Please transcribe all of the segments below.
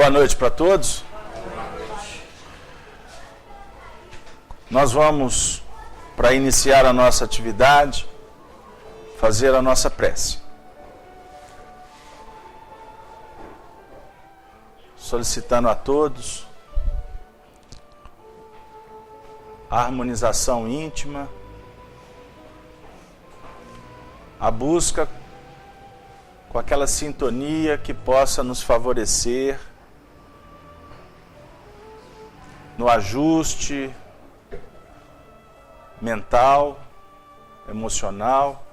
Boa noite para todos. Nós vamos, para iniciar a nossa atividade, fazer a nossa prece. Solicitando a todos a harmonização íntima, a busca com aquela sintonia que possa nos favorecer no ajuste mental, emocional.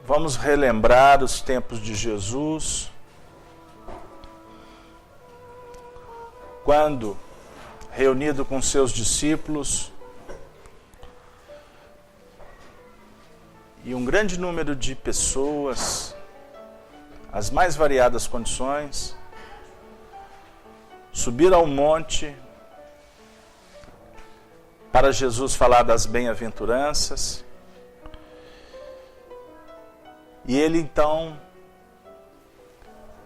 Vamos relembrar os tempos de Jesus, quando, reunido com seus discípulos e um grande número de pessoas, as mais variadas condições, subiram ao monte para Jesus falar das bem-aventuranças. E ele então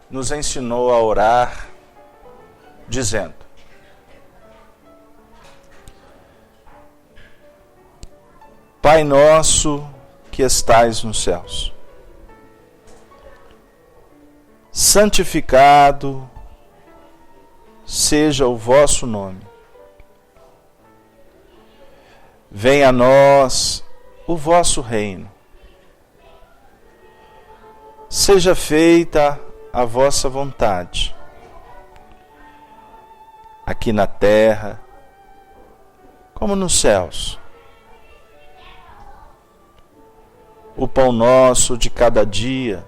nos ensinou a orar, dizendo: Pai nosso que estais nos céus, santificado seja o vosso nome. Venha a nós o vosso reino. Seja feita a vossa vontade, aqui na terra, como nos céus. O pão nosso de cada dia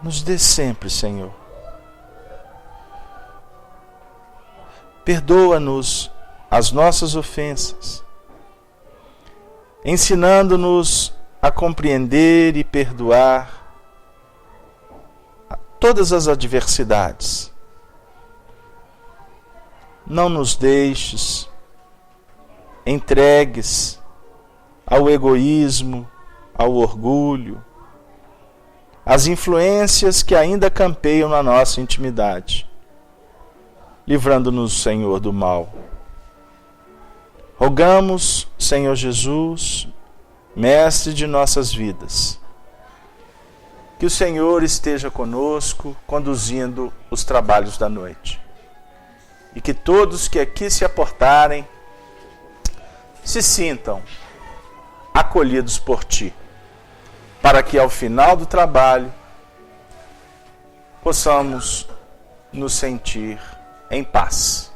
nos dê sempre, Senhor. Perdoa-nos as nossas ofensas, ensinando-nos a compreender e perdoar todas as adversidades. Não nos deixes entregues ao egoísmo, ao orgulho, às influências que ainda campeiam na nossa intimidade, livrando-nos, Senhor, do mal. Rogamos, Senhor Jesus, Mestre de nossas vidas, que o Senhor esteja conosco, conduzindo os trabalhos da noite, e que todos que aqui se aportarem se sintam acolhidos por Ti, para que ao final do trabalho possamos nos sentir em paz.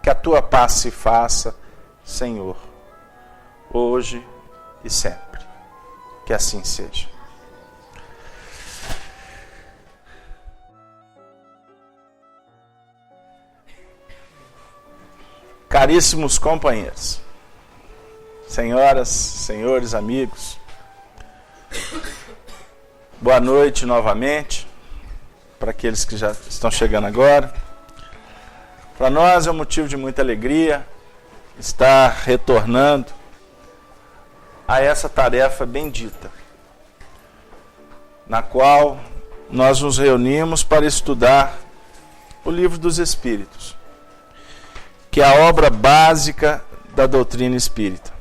Que a Tua paz se faça, Senhor, hoje e sempre. Que assim seja. Caríssimos companheiros, senhoras, senhores, amigos, boa noite novamente para aqueles que já estão chegando agora. Para nós é um motivo de muita alegria estar retornando a essa tarefa bendita, na qual nós nos reunimos para estudar o Livro dos Espíritos, que é a obra básica da doutrina espírita.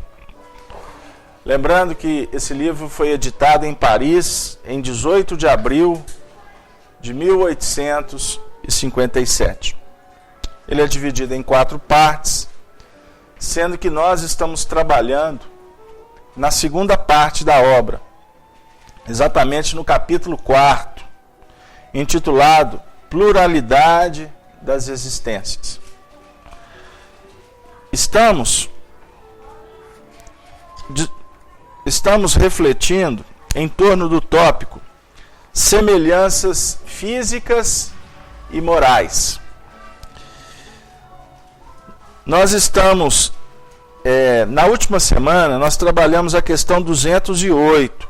Lembrando que esse livro foi editado em Paris em 18 de abril de 1857. Ele é dividido em 4 partes, sendo que nós estamos trabalhando na segunda parte da obra, exatamente no capítulo 4, intitulado Pluralidade das Existências. Estamos refletindo em torno do tópico semelhanças físicas e morais. Nós estamos, na última semana, nós trabalhamos a questão 208.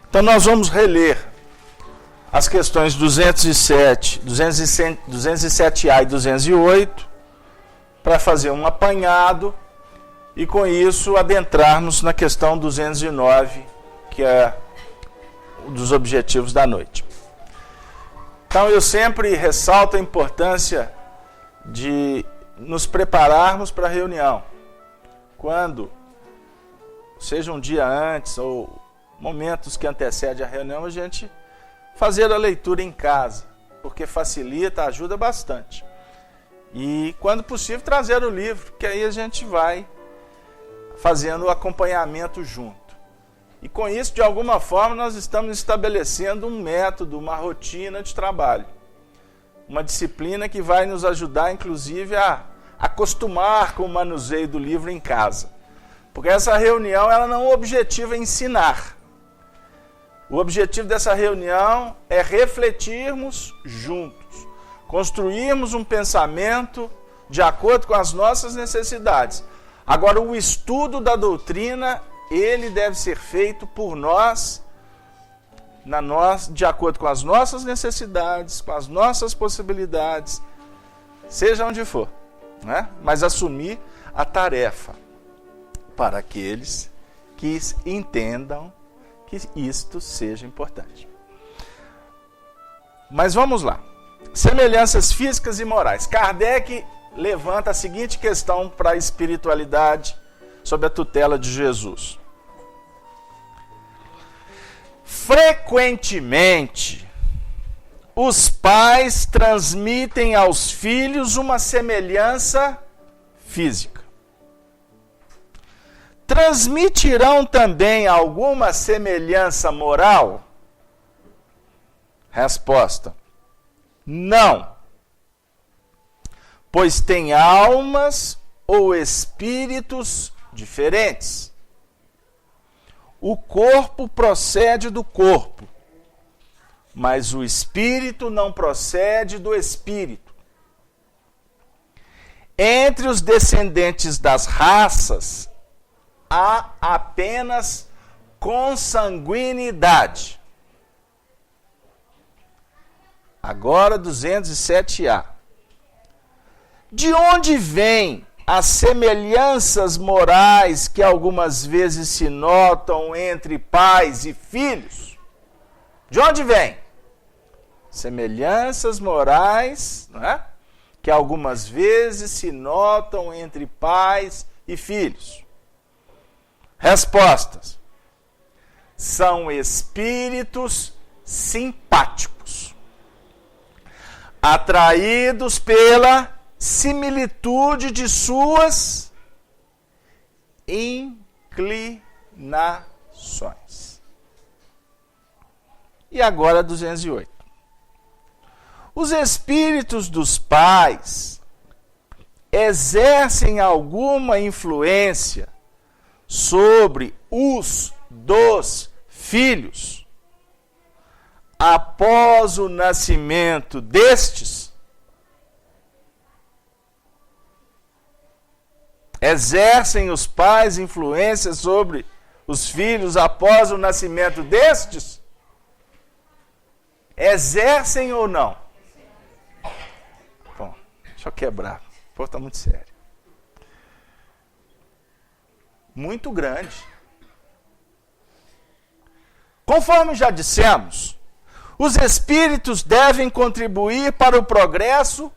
Então nós vamos reler as questões 207, 207A e 208, para fazer um apanhado e com isso adentrarmos na questão 209, que é um dos objetivos da noite. Então eu sempre ressalto a importância de nos prepararmos para a reunião. Quando, seja um dia antes ou momentos que antecedem a reunião, a gente fazer a leitura em casa, porque facilita, ajuda bastante. E, quando possível, trazer o livro, que aí a gente vai fazendo o acompanhamento junto. E com isso, de alguma forma, nós estamos estabelecendo um método, uma rotina de trabalho. Uma disciplina que vai nos ajudar, inclusive, a acostumar com o manuseio do livro em casa. Porque essa reunião, ela não objetiva ensinar. O objetivo dessa reunião é refletirmos juntos, construirmos um pensamento de acordo com as nossas necessidades. Agora, o estudo da doutrina, ele deve ser feito por nós, de acordo com as nossas necessidades, com as nossas possibilidades, seja onde for, né? Mas assumir a tarefa para aqueles que entendam que isto seja importante. Mas vamos lá. Semelhanças físicas e morais. Kardec levanta a seguinte questão para a espiritualidade sob a tutela de Jesus. Frequentemente, os pais transmitem aos filhos uma semelhança física. Transmitirão também alguma semelhança moral? Resposta: não. Pois têm almas ou espíritos diferentes. O corpo procede do corpo, mas o espírito não procede do espírito. Entre os descendentes das raças, há apenas consanguinidade. Agora 207A. De onde vêm as semelhanças morais que algumas vezes se notam entre pais e filhos? De onde vêm? Semelhanças morais, não é? Que algumas vezes se notam entre pais e filhos. Respostas: são espíritos simpáticos, atraídos pela similitude de suas inclinações. E agora 208. Os espíritos dos pais exercem alguma influência sobre os dos filhos após o nascimento destes? Exercem os pais influência sobre os filhos após o nascimento destes? Exercem ou não? Bom, deixa eu quebrar. O povo está muito sério. Muito grande. Conforme já dissemos, os espíritos devem contribuir para o progresso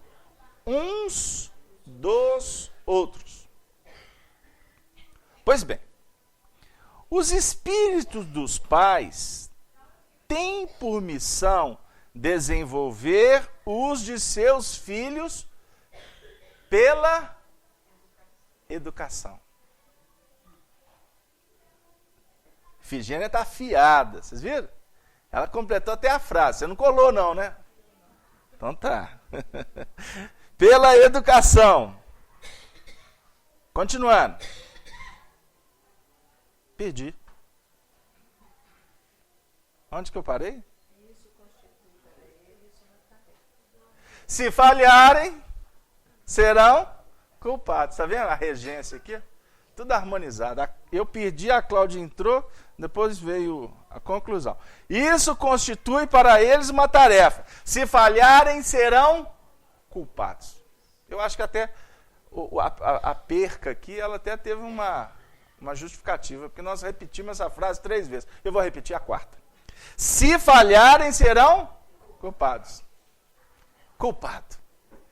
uns dos outros. Pois bem, os espíritos dos pais têm por missão desenvolver os de seus filhos pela educação. Efigênia está afiada, vocês viram? Ela completou até a frase. Você não colou não, né? Então tá. Pela educação. Continuando. Perdi. Onde que eu parei? Se falharem, serão culpados. Está vendo a regência aqui? Tudo harmonizado. Eu perdi, a Cláudia entrou, depois veio a conclusão. Isso constitui para eles uma tarefa. Se falharem, serão culpados. Eu acho que até a perca aqui, ela até teve uma justificativa, porque nós repetimos essa frase 3 vezes. Eu vou repetir a 4ª. Se falharem, serão culpados. Culpado.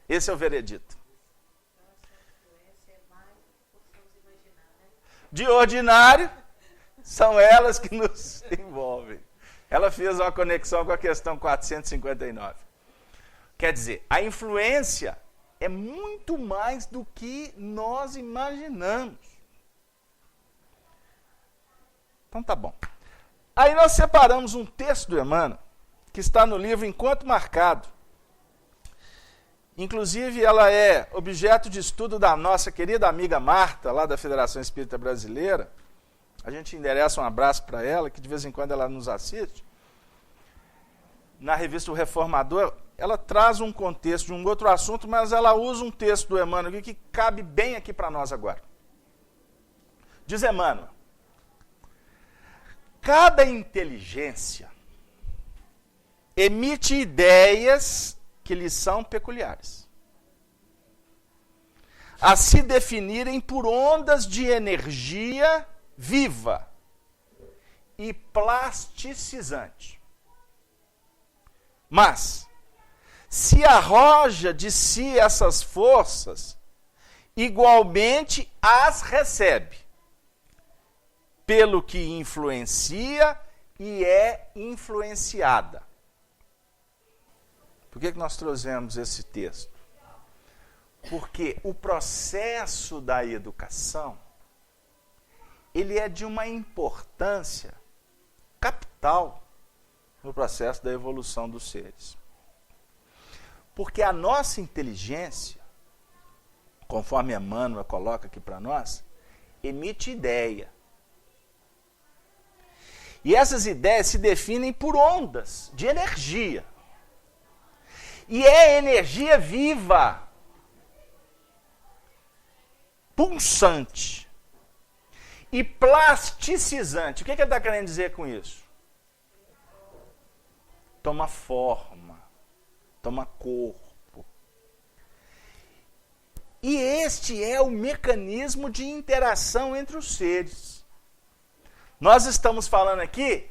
Esse é o veredito. De ordinário, são elas que nos envolvem. Ela fez uma conexão com a questão 459. Quer dizer, a influência é muito mais do que nós imaginamos. Então tá bom. Aí nós separamos um texto do Emmanuel, que está no livro Encontro Marcado. Inclusive, ela é objeto de estudo da nossa querida amiga Marta, lá da Federação Espírita Brasileira. A gente endereça um abraço para ela, que de vez em quando ela nos assiste. Na revista O Reformador, ela traz um contexto de um outro assunto, mas ela usa um texto do Emmanuel aqui que cabe bem aqui para nós agora. Diz Emmanuel: cada inteligência emite ideias que lhes são peculiares, a se definirem por ondas de energia viva e plasticizante. Mas, se arroja de si essas forças, igualmente as recebe, pelo que influencia e é influenciada. Por que nós trouxemos esse texto? Porque o processo da educação, ele é de uma importância capital no processo da evolução dos seres. Porque a nossa inteligência, conforme Emmanuel coloca aqui para nós, emite ideia. E essas ideias se definem por ondas de energia. E é energia viva, pulsante e plasticizante. O que ele está querendo dizer com isso? Toma forma, toma corpo. E este é o mecanismo de interação entre os seres. Nós estamos falando aqui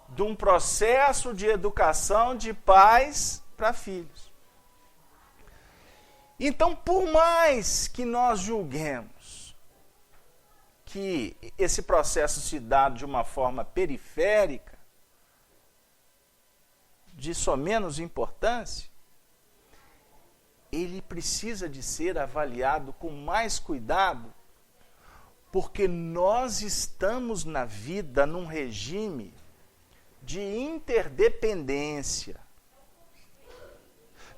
de um processo de educação de pais para filhos. Então, por mais que nós julguemos que esse processo se dá de uma forma periférica, de só menos importância, ele precisa de ser avaliado com mais cuidado, porque nós estamos na vida num regime de interdependência,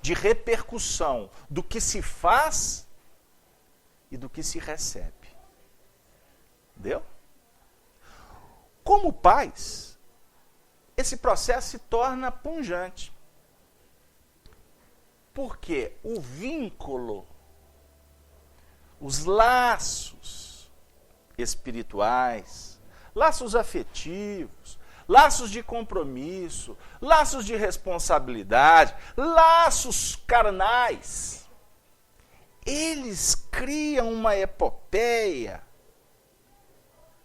de repercussão do que se faz e do que se recebe. Entendeu? Como pais, esse processo se torna pungente. Porque o vínculo, os laços espirituais, laços afetivos, laços de compromisso, laços de responsabilidade, laços carnais, eles criam uma epopeia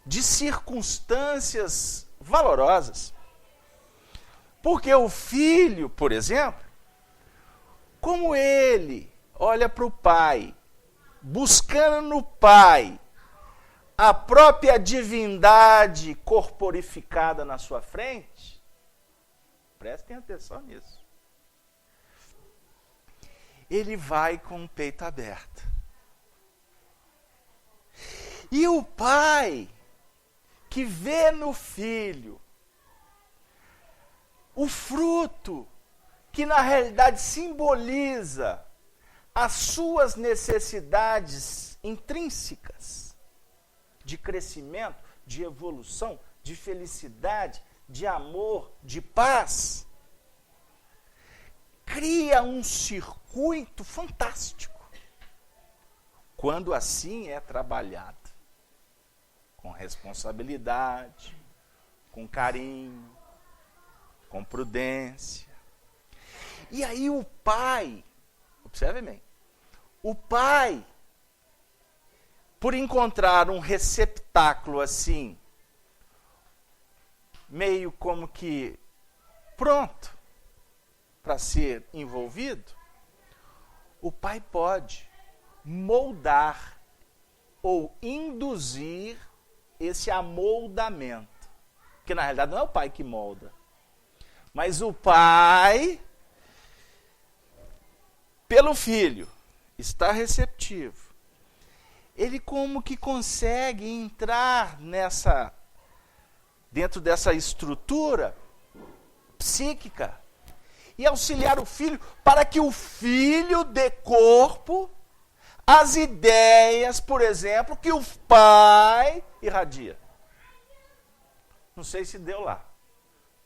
de circunstâncias valorosas. Porque o filho, por exemplo, como ele olha para o pai, buscando no pai a própria divindade corporificada na sua frente, prestem atenção nisso. Ele vai com o peito aberto. E o pai, que vê no filho o fruto que na realidade simboliza as suas necessidades intrínsecas de crescimento, de evolução, de felicidade, de amor, de paz, cria um circuito fantástico, quando assim é trabalhado, com responsabilidade, com carinho, com prudência. E aí o pai, observe bem, o pai por encontrar um receptáculo assim, meio como que pronto para ser envolvido, o pai pode moldar ou induzir esse amoldamento. Porque na realidade não é o pai que molda, mas o pai, pelo filho, está receptivo. Ele como que consegue entrar dentro dessa estrutura psíquica e auxiliar o filho para que o filho dê corpo às ideias, por exemplo, que o pai irradia. Não sei se deu lá.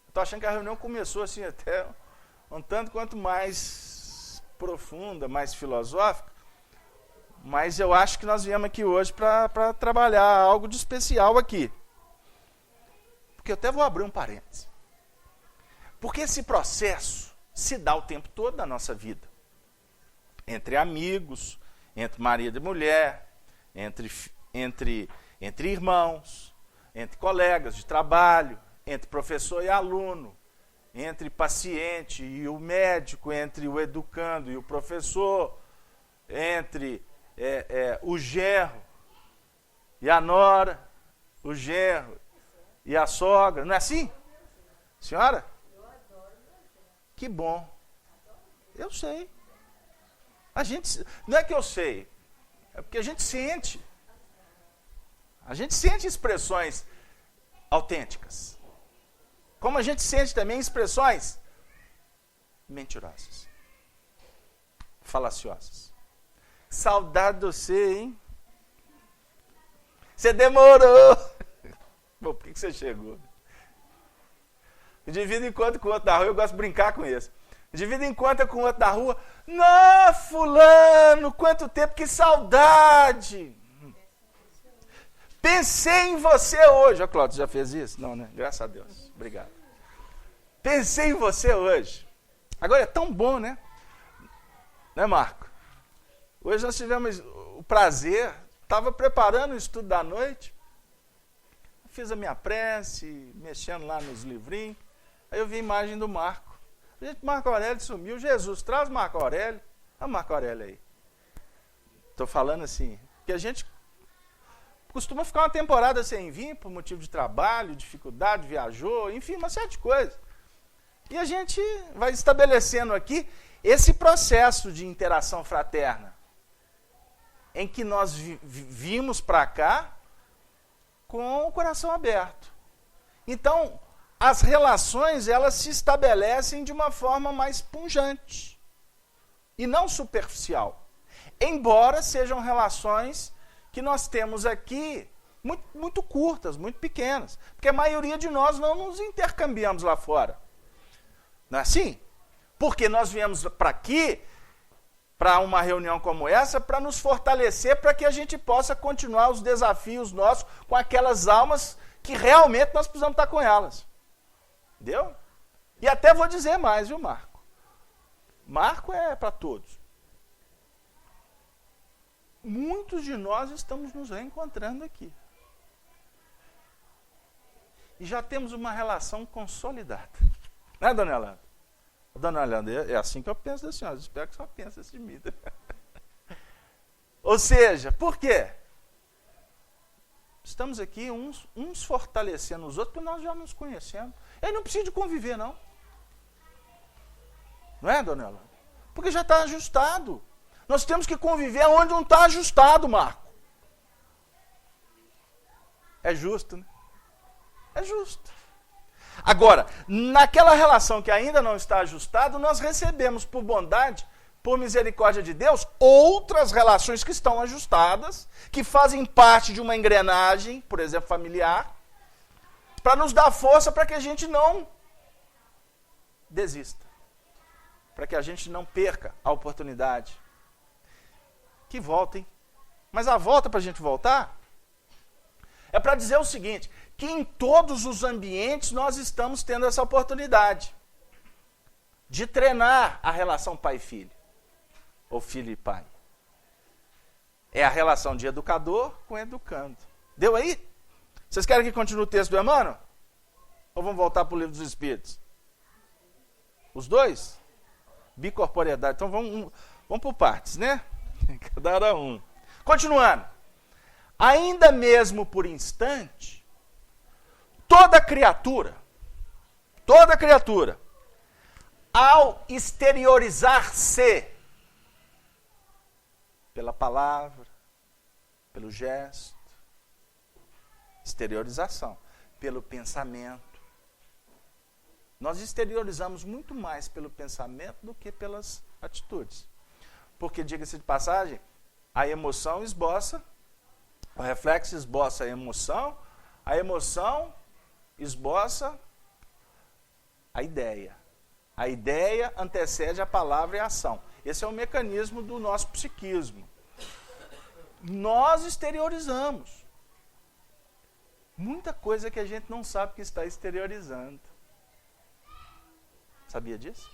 Estou achando que a reunião começou assim até um tanto quanto mais profunda, mais filosófica, mas eu acho que nós viemos aqui hoje para trabalhar algo de especial aqui. Porque eu até vou abrir um parêntese. Porque esse processo se dá o tempo todo da nossa vida. Entre amigos, entre marido e mulher, entre irmãos, entre colegas de trabalho, entre professor e aluno, entre paciente e o médico, entre o educando e o professor, entre o genro e a nora, o genro e a sogra. Não é assim? Senhora? Que bom. Eu sei. Não é que eu sei, é porque a gente sente. A gente sente expressões autênticas. Como a gente sente também expressões mentirosas, falaciosas. Saudade de você, hein? Você demorou. Bom, por que você chegou? De vida em quando com o outro da rua, eu gosto de brincar com isso. De vida em quando com o outro da rua, não, fulano, quanto tempo, que saudade. Pensei em você hoje. Ó, Cláudio, já fez isso? Não, né? Graças a Deus. Obrigado. Pensei em você hoje. Agora é tão bom, né? Né, Marco? Hoje nós tivemos o prazer, estava preparando o estudo da noite, fiz a minha prece, mexendo lá nos livrinhos, aí eu vi a imagem do Marco. Gente, Marco Aurélio sumiu. Jesus, traz Marco Aurélio. Olha o Marco Aurélio aí. Estou falando assim, que a gente costuma ficar uma temporada sem vir, por motivo de trabalho, dificuldade, viajou, enfim, uma série de coisas. E a gente vai estabelecendo aqui esse processo de interação fraterna, em que nós vimos para cá com o coração aberto. Então, as relações, elas se estabelecem de uma forma mais pungente e não superficial. Embora sejam relações que nós temos aqui muito, muito curtas, muito pequenas. Porque a maioria de nós não nos intercambiamos lá fora. Não é assim? Porque nós viemos para aqui, para uma reunião como essa, para nos fortalecer, para que a gente possa continuar os desafios nossos com aquelas almas que realmente nós precisamos estar com elas. Entendeu? E até vou dizer mais, viu, Marco? Marco é para todos. Muitos de nós estamos nos reencontrando aqui. E já temos uma relação consolidada. Né, dona Yolanda? Dona Yolanda, é assim que eu penso da senhora. Espero que a senhora pense assim de mim. Ou seja, por quê? Estamos aqui uns fortalecendo os outros, porque nós já nos conhecemos. Ele não precisa de conviver, não. Não é, dona Yolanda? Porque já está ajustado. Nós temos que conviver onde não está ajustado, Marco. É justo, né? É justo. Agora, naquela relação que ainda não está ajustada, nós recebemos por bondade, por misericórdia de Deus, outras relações que estão ajustadas, que fazem parte de uma engrenagem, por exemplo, familiar, para nos dar força para que a gente não desista, para que a gente não perca a oportunidade. Que voltem. Mas a volta para a gente voltar é para dizer o seguinte, que em todos os ambientes nós estamos tendo essa oportunidade de treinar a relação pai e filho, ou filho e pai. É a relação de educador com educando. Deu aí? Vocês querem que continue o texto do Emmanuel? Ou vamos voltar para o Livro dos Espíritos? Os dois? Bicorporeidade. Então vamos por partes, né? Cada hora um. Continuando. Ainda mesmo por instante, toda criatura, ao exteriorizar-se pela palavra, pelo gesto, exteriorização, pelo pensamento. Nós exteriorizamos muito mais pelo pensamento do que pelas atitudes. Porque, diga-se de passagem, a emoção esboça, o reflexo esboça a emoção esboça a ideia. A ideia antecede a palavra e a ação. Esse é o mecanismo do nosso psiquismo. Nós exteriorizamos muita coisa que a gente não sabe que está exteriorizando. Sabia disso?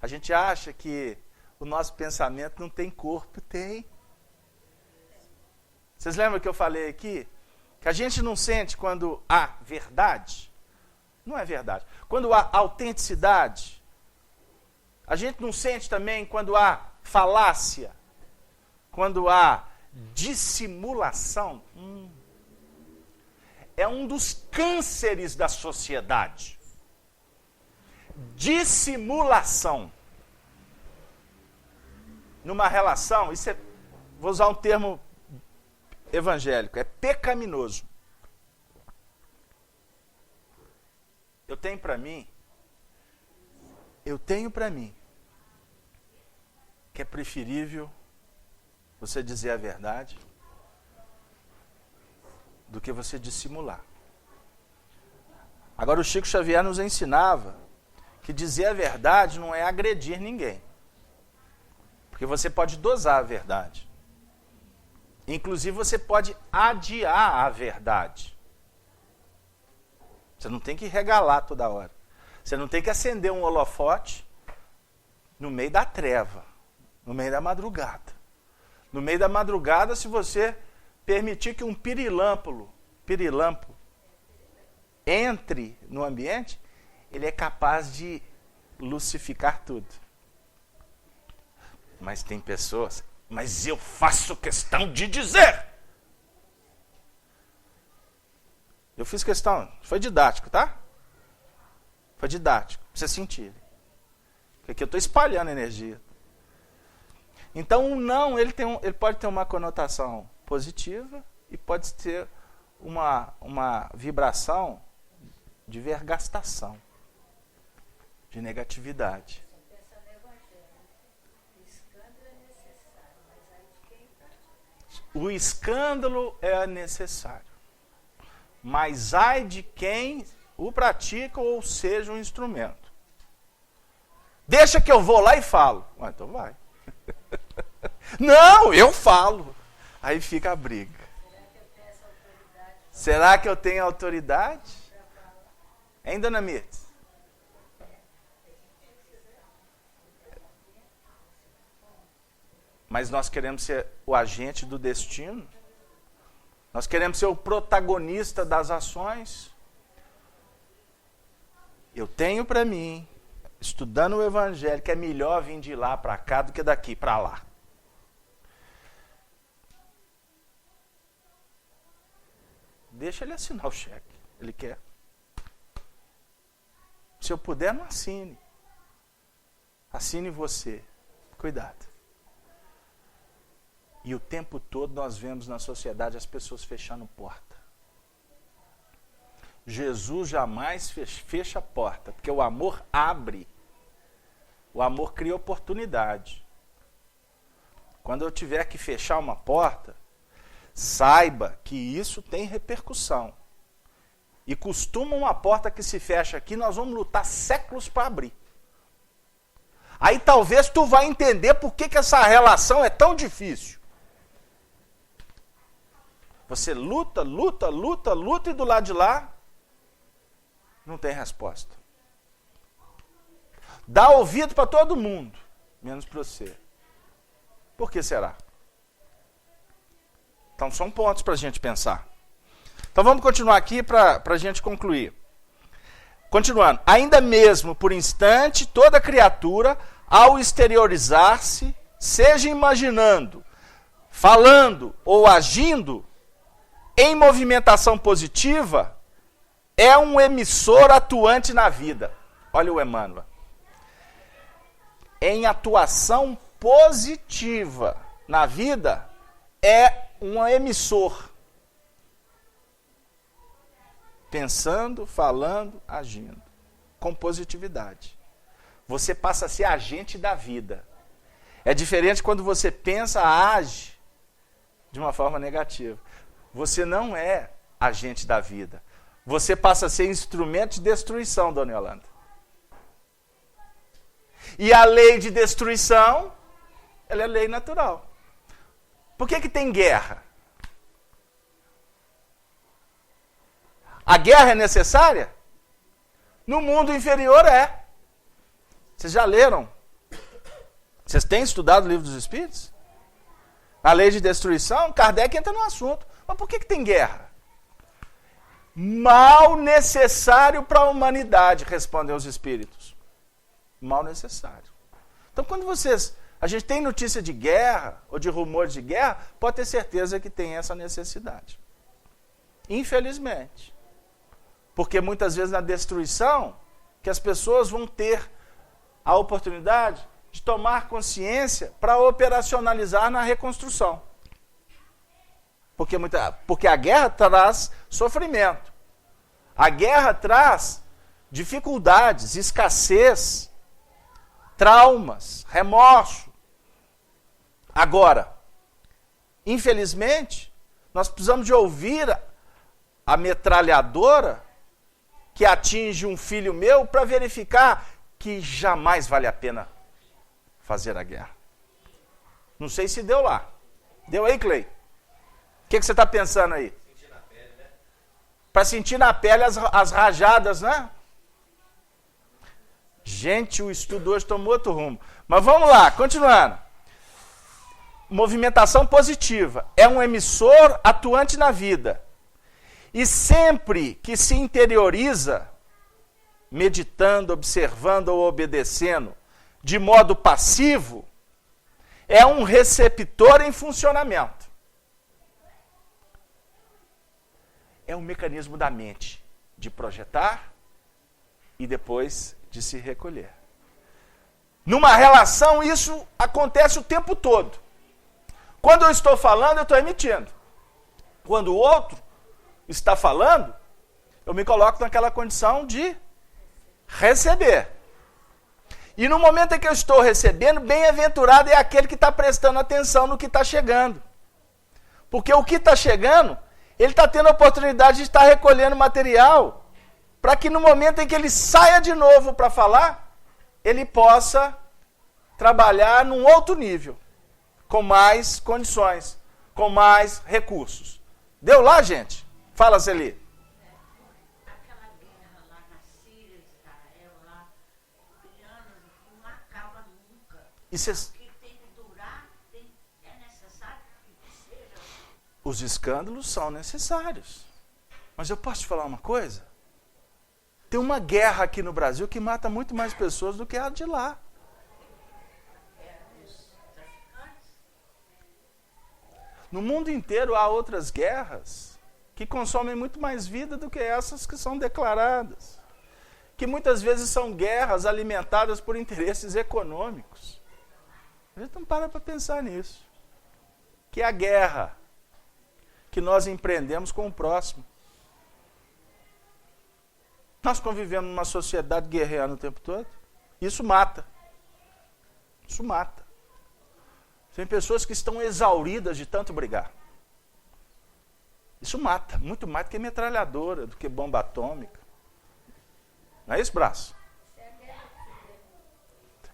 A gente acha que o nosso pensamento não tem corpo. Tem. Vocês lembram que eu falei aqui? Que a gente não sente quando há verdade? Não é verdade. Quando há autenticidade, a gente não sente também quando há falácia, quando há dissimulação. É um dos cânceres da sociedade. Dissimulação. Numa relação, vou usar um termo evangélico, é pecaminoso. Eu tenho para mim que é preferível você dizer a verdade do que você dissimular. Agora, o Chico Xavier nos ensinava que dizer a verdade não é agredir ninguém. Porque você pode dosar a verdade. Inclusive, você pode adiar a verdade. Você não tem que regalar toda hora. Você não tem que acender um holofote no meio da treva, no meio da madrugada. No meio da madrugada, se você permitir que um pirilampo entre no ambiente, ele é capaz de lucificar tudo. Mas tem pessoas, mas eu faço questão de dizer. Eu fiz questão, foi didático, tá? Foi didático, pra você sentir. Porque aqui eu estou espalhando energia. Então o não, ele pode ter uma conotação positiva e pode ter uma vibração de vergastação, de negatividade. O escândalo é necessário, mas ai de quem o pratica ou seja um instrumento. Deixa que eu vou lá e falo. Então vai. Não, eu falo. Aí fica a briga. Será que eu tenho autoridade? Hein, dona Mirtz? Mas nós queremos ser o agente do destino. Nós queremos ser o protagonista das ações. Eu tenho para mim, estudando o Evangelho, que é melhor vir de lá para cá do que daqui para lá. Deixa ele assinar o cheque. Ele quer. Se eu puder, não assine. Assine você. Cuidado. E o tempo todo nós vemos na sociedade as pessoas fechando porta. Jesus jamais fecha a porta, porque o amor abre. O amor cria oportunidade. Quando eu tiver que fechar uma porta, saiba que isso tem repercussão. E costuma uma porta que se fecha aqui, nós vamos lutar séculos para abrir. Aí talvez tu vai entender por que essa relação é tão difícil. Você luta e do lado de lá não tem resposta. Dá ouvido para todo mundo, menos para você. Por que será? Então são pontos para a gente pensar. Então vamos continuar aqui para a gente concluir. Continuando. Ainda mesmo por instante, toda criatura, ao exteriorizar-se, seja imaginando, falando ou agindo, em movimentação positiva, é um emissor atuante na vida. Olha o Emmanuel. Em atuação positiva na vida, é um emissor. Pensando, falando, agindo. Com positividade. Você passa a ser agente da vida. É diferente quando você pensa, age de uma forma negativa. Você não é agente da vida. Você passa a ser instrumento de destruição, dona Yolanda. E a lei de destruição, ela é lei natural. Por que tem guerra? A guerra é necessária? No mundo inferior é. Vocês já leram? Vocês têm estudado o Livro dos Espíritos? A lei de destruição, Kardec entra no assunto. Mas por que tem guerra? Mal necessário para a humanidade, respondem os Espíritos. Mal necessário. Então, quando a gente tem notícia de guerra, ou de rumores de guerra, pode ter certeza que tem essa necessidade. Infelizmente. Porque muitas vezes na destruição, que as pessoas vão ter a oportunidade de tomar consciência para operacionalizar na reconstrução. Porque a guerra traz sofrimento. A guerra traz dificuldades, escassez, traumas, remorso. Agora, infelizmente, nós precisamos de ouvir a metralhadora que atinge um filho meu para verificar que jamais vale a pena fazer a guerra. Não sei se deu lá. Deu aí, Clay? O que você está pensando aí? Sentir na pele, né? Para sentir na pele as rajadas, né? Gente, o estudo hoje tomou outro rumo. Mas vamos lá, continuando. Movimentação positiva. É um emissor atuante na vida. E sempre que se interioriza, meditando, observando ou obedecendo, de modo passivo, é um receptor em funcionamento. É um mecanismo da mente de projetar e depois de se recolher. Numa relação, isso acontece o tempo todo. Quando eu estou falando, eu estou emitindo. Quando o outro está falando, eu me coloco naquela condição de receber. E no momento em que eu estou recebendo, bem-aventurado é aquele que está prestando atenção no que está chegando. Porque o que está chegando, ele está tendo a oportunidade de estar recolhendo material, para que no momento em que ele saia de novo para falar, ele possa trabalhar num outro nível, com mais condições, com mais recursos. Deu lá, gente? Fala, Celi. Aquela guerra lá na Síria, Israel, lá, não acaba nunca. O que tem que durar, é necessário que seja. Os escândalos são necessários. Mas eu posso te falar uma coisa? Tem uma guerra aqui no Brasil que mata muito mais pessoas do que a de lá. No mundo inteiro há outras guerras que consomem muito mais vida do que essas que são declaradas. Que muitas vezes são guerras alimentadas por interesses econômicos. A gente não para pensar nisso. Que é a guerra que nós empreendemos com o próximo. Nós convivemos numa sociedade guerreando o tempo todo. Isso mata. Isso mata. Tem pessoas que estão exauridas de tanto brigar. Isso mata, muito mais do que metralhadora, do que bomba atômica. Não é isso, Braço?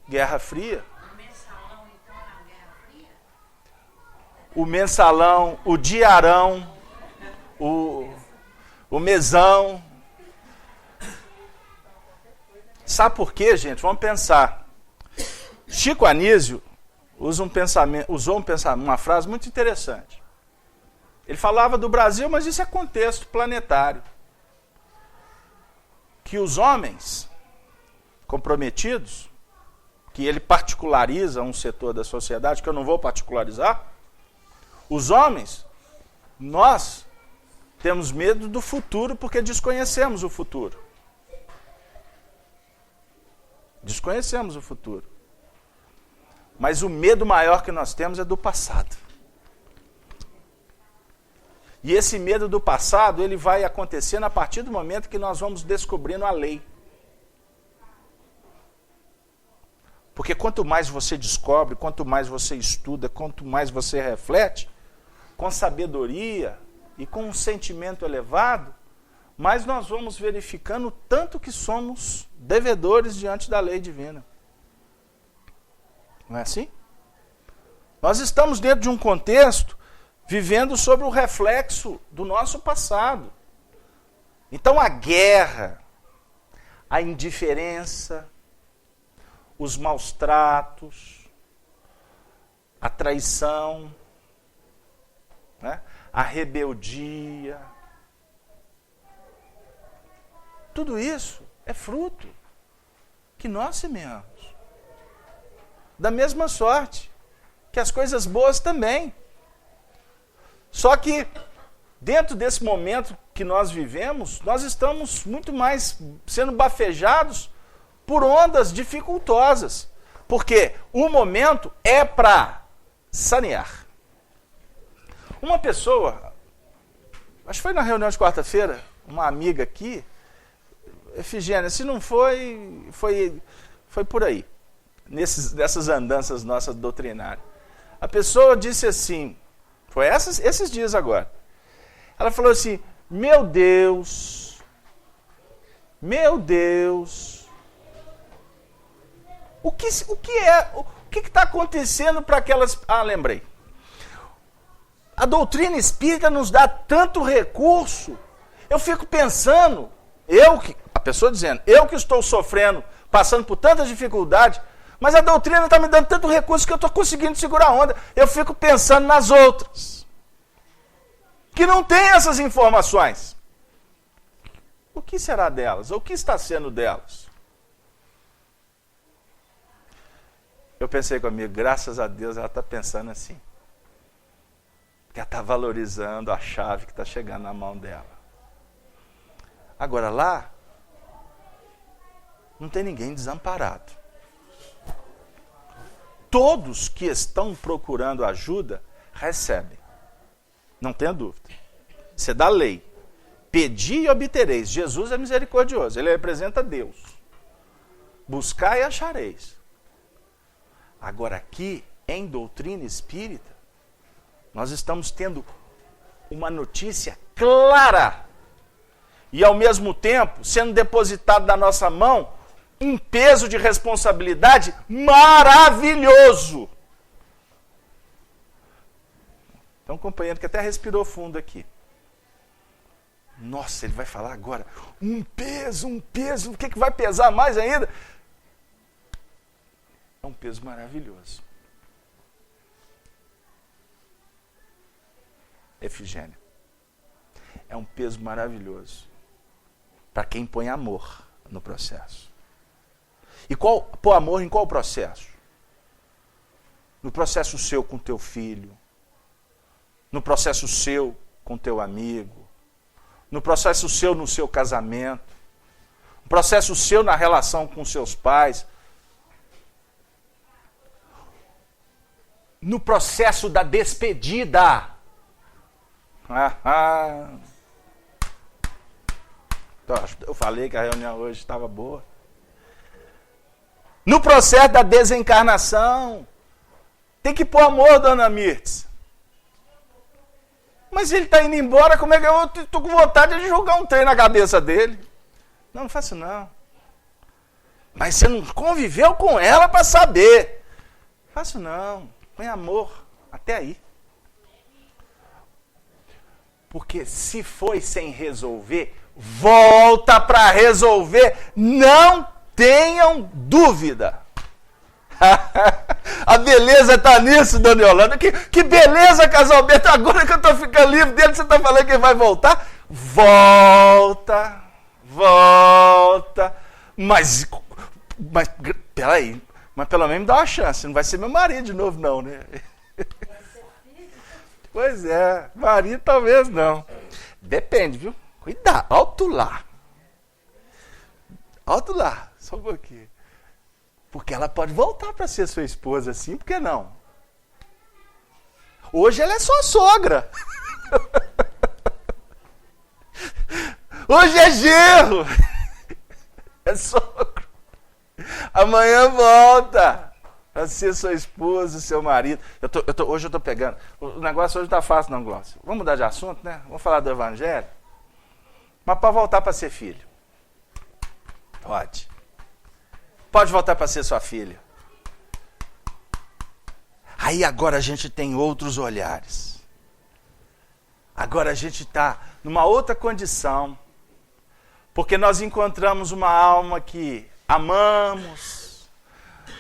Guerra Fria. O mensalão, então, na Guerra Fria? O mensalão, o diarão, o mesão. Sabe por quê, gente? Vamos pensar. Chico Anísio usou uma frase muito interessante. Ele falava do Brasil, mas isso é contexto planetário. Que os homens comprometidos, que ele particulariza um setor da sociedade, que eu não vou particularizar, os homens, nós temos medo do futuro porque desconhecemos o futuro. Desconhecemos o futuro. Mas o medo maior que nós temos é do passado. E esse medo do passado, ele vai acontecendo a partir do momento que nós vamos descobrindo a lei. Porque quanto mais você descobre, quanto mais você estuda, quanto mais você reflete, com sabedoria e com um sentimento elevado, mais nós vamos verificando o tanto que somos devedores diante da lei divina. Não é assim? Nós estamos dentro de um contexto vivendo sobre o reflexo do nosso passado. Então a guerra, a indiferença, os maus tratos, a traição, né? A rebeldia, tudo isso é fruto que nós semeamos. Da mesma sorte que as coisas boas também. Só que, dentro desse momento que nós vivemos, nós estamos muito mais sendo bafejados por ondas dificultosas. Porque o momento é para sanear. Uma pessoa, acho que foi na reunião de quarta-feira, uma amiga aqui, Efigênia, se não foi por aí, nessas andanças nossas doutrinárias. A pessoa disse assim, foi esses dias agora, ela falou assim, meu Deus, o que está acontecendo para aquelas... Ah, lembrei. A doutrina espírita nos dá tanto recurso, eu fico pensando, a pessoa dizendo, eu que estou sofrendo, passando por tantas dificuldades, mas a doutrina está me dando tanto recurso que eu estou conseguindo segurar a onda. Eu fico pensando nas outras, que não têm essas informações. O que será delas? O que está sendo delas? Eu pensei comigo, graças a Deus ela está pensando assim. Porque ela está valorizando a chave que está chegando na mão dela. Agora lá, não tem ninguém desamparado. Todos que estão procurando ajuda, recebem. Não tenha dúvida. Isso é da lei. Pedi e obtereis. Jesus é misericordioso. Ele representa Deus. Buscai e achareis. Agora aqui, em doutrina espírita, nós estamos tendo uma notícia clara. E ao mesmo tempo, sendo depositado na nossa mão, um peso de responsabilidade maravilhoso. Tem um companheiro que até respirou fundo aqui. Nossa, ele vai falar agora. Um peso, o que vai pesar mais ainda? É um peso maravilhoso. Efigênia. É um peso maravilhoso. Para quem põe amor no processo. E pôr amor em qual processo? No processo seu com teu filho. No processo seu com teu amigo. No processo seu no seu casamento. No processo seu na relação com seus pais. No processo da despedida. Eu falei que a reunião hoje estava boa. No processo da desencarnação. Tem que pôr amor, dona Mirtz. Mas ele está indo embora, como é que eu estou com vontade de jogar um trem na cabeça dele? Não faço não. Mas você não conviveu com ela para saber. Faço não. Põe amor. Até aí. Porque se foi sem resolver, volta para resolver. Não tenham dúvida. A beleza está nisso, dona Yolanda. Que beleza, Casalberto. Agora que eu estou ficando livre dele, você está falando que ele vai voltar? Volta. Mas peraí. Mas pelo menos me dá uma chance. Não vai ser meu marido de novo, não, né? Pois é. Marido talvez não. Depende, viu? Cuidado. Alto lá. Só um pouquinho. Porque ela pode voltar para ser sua esposa assim, por que não? Hoje ela é sua sogra. Hoje é genro. É sogro. Amanhã volta para ser sua esposa, seu marido. Hoje eu tô pegando. O negócio hoje não tá fácil não, Glaucio. Vamos mudar de assunto, né? Vamos falar do evangelho. Mas para voltar para ser filho. Pode voltar para ser sua filha. Aí agora a gente tem outros olhares. Agora a gente está numa outra condição. Porque nós encontramos uma alma que amamos,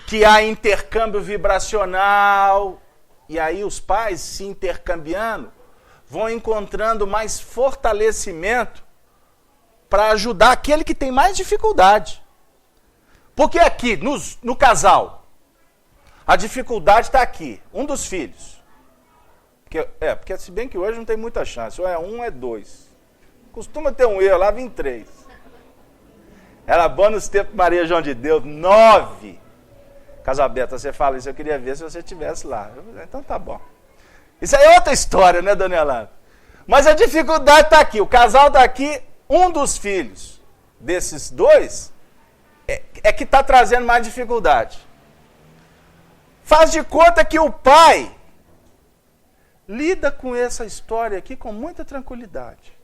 que há intercâmbio vibracional. E aí os pais, se intercambiando, vão encontrando mais fortalecimento para ajudar aquele que tem mais dificuldade. Porque aqui, no casal, a dificuldade está aqui, um dos filhos. Porque se bem que hoje não tem muita chance, ou é um ou é dois. Costuma ter um erro, lá vem 3. Era bom nos tempos de Maria João de Deus, 9. Casalberto, você fala isso, eu queria ver se você estivesse lá. Então tá bom. Isso aí é outra história, né, dona Yolanda? Mas a dificuldade está aqui, o casal está aqui, um dos filhos desses 2 é que está trazendo mais dificuldade. Faz de conta que o pai lida com essa história aqui com muita tranquilidade.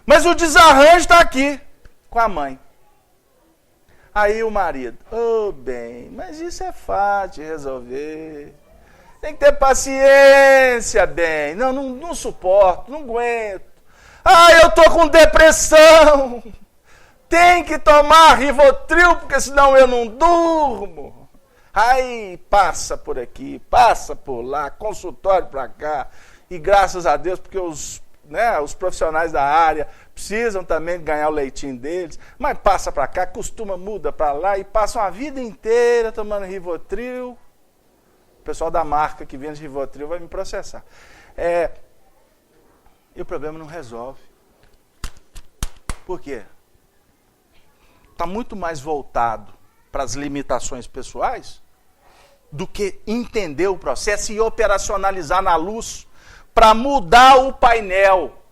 Mas o desarranjo está aqui, com a mãe. Aí o marido, bem, mas isso é fácil de resolver. Tem que ter paciência, bem. Não suporto, não aguento. Eu tô com depressão. Tem que tomar Rivotril, porque senão eu não durmo. Aí passa por aqui, passa por lá, consultório para cá. E graças a Deus, porque os profissionais da área precisam também ganhar o leitinho deles. Mas passa para cá, muda para lá e passa uma vida inteira tomando Rivotril. O pessoal da marca que vende Rivotril vai me processar. E o problema não resolve. Por quê? Está muito mais voltado para as limitações pessoais do que entender o processo e operacionalizar na luz para mudar o painel.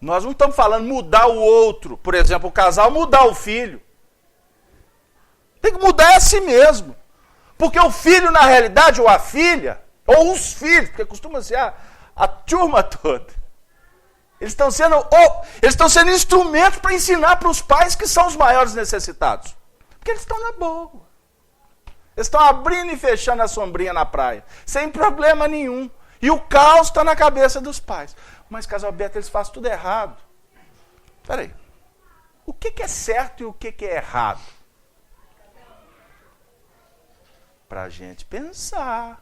Nós não estamos falando mudar o outro, por exemplo, o casal mudar o filho. Tem que mudar a si mesmo. Porque o filho, na realidade, ou a filha, ou os filhos, porque costuma ser a turma toda, eles estão sendo instrumentos para ensinar para os pais que são os maiores necessitados. Porque eles estão na boa. Eles estão abrindo e fechando a sombrinha na praia, sem problema nenhum. E o caos está na cabeça dos pais. Mas, Casalberto, eles fazem tudo errado. Espera aí. O que é certo e o que é errado? Para a gente pensar.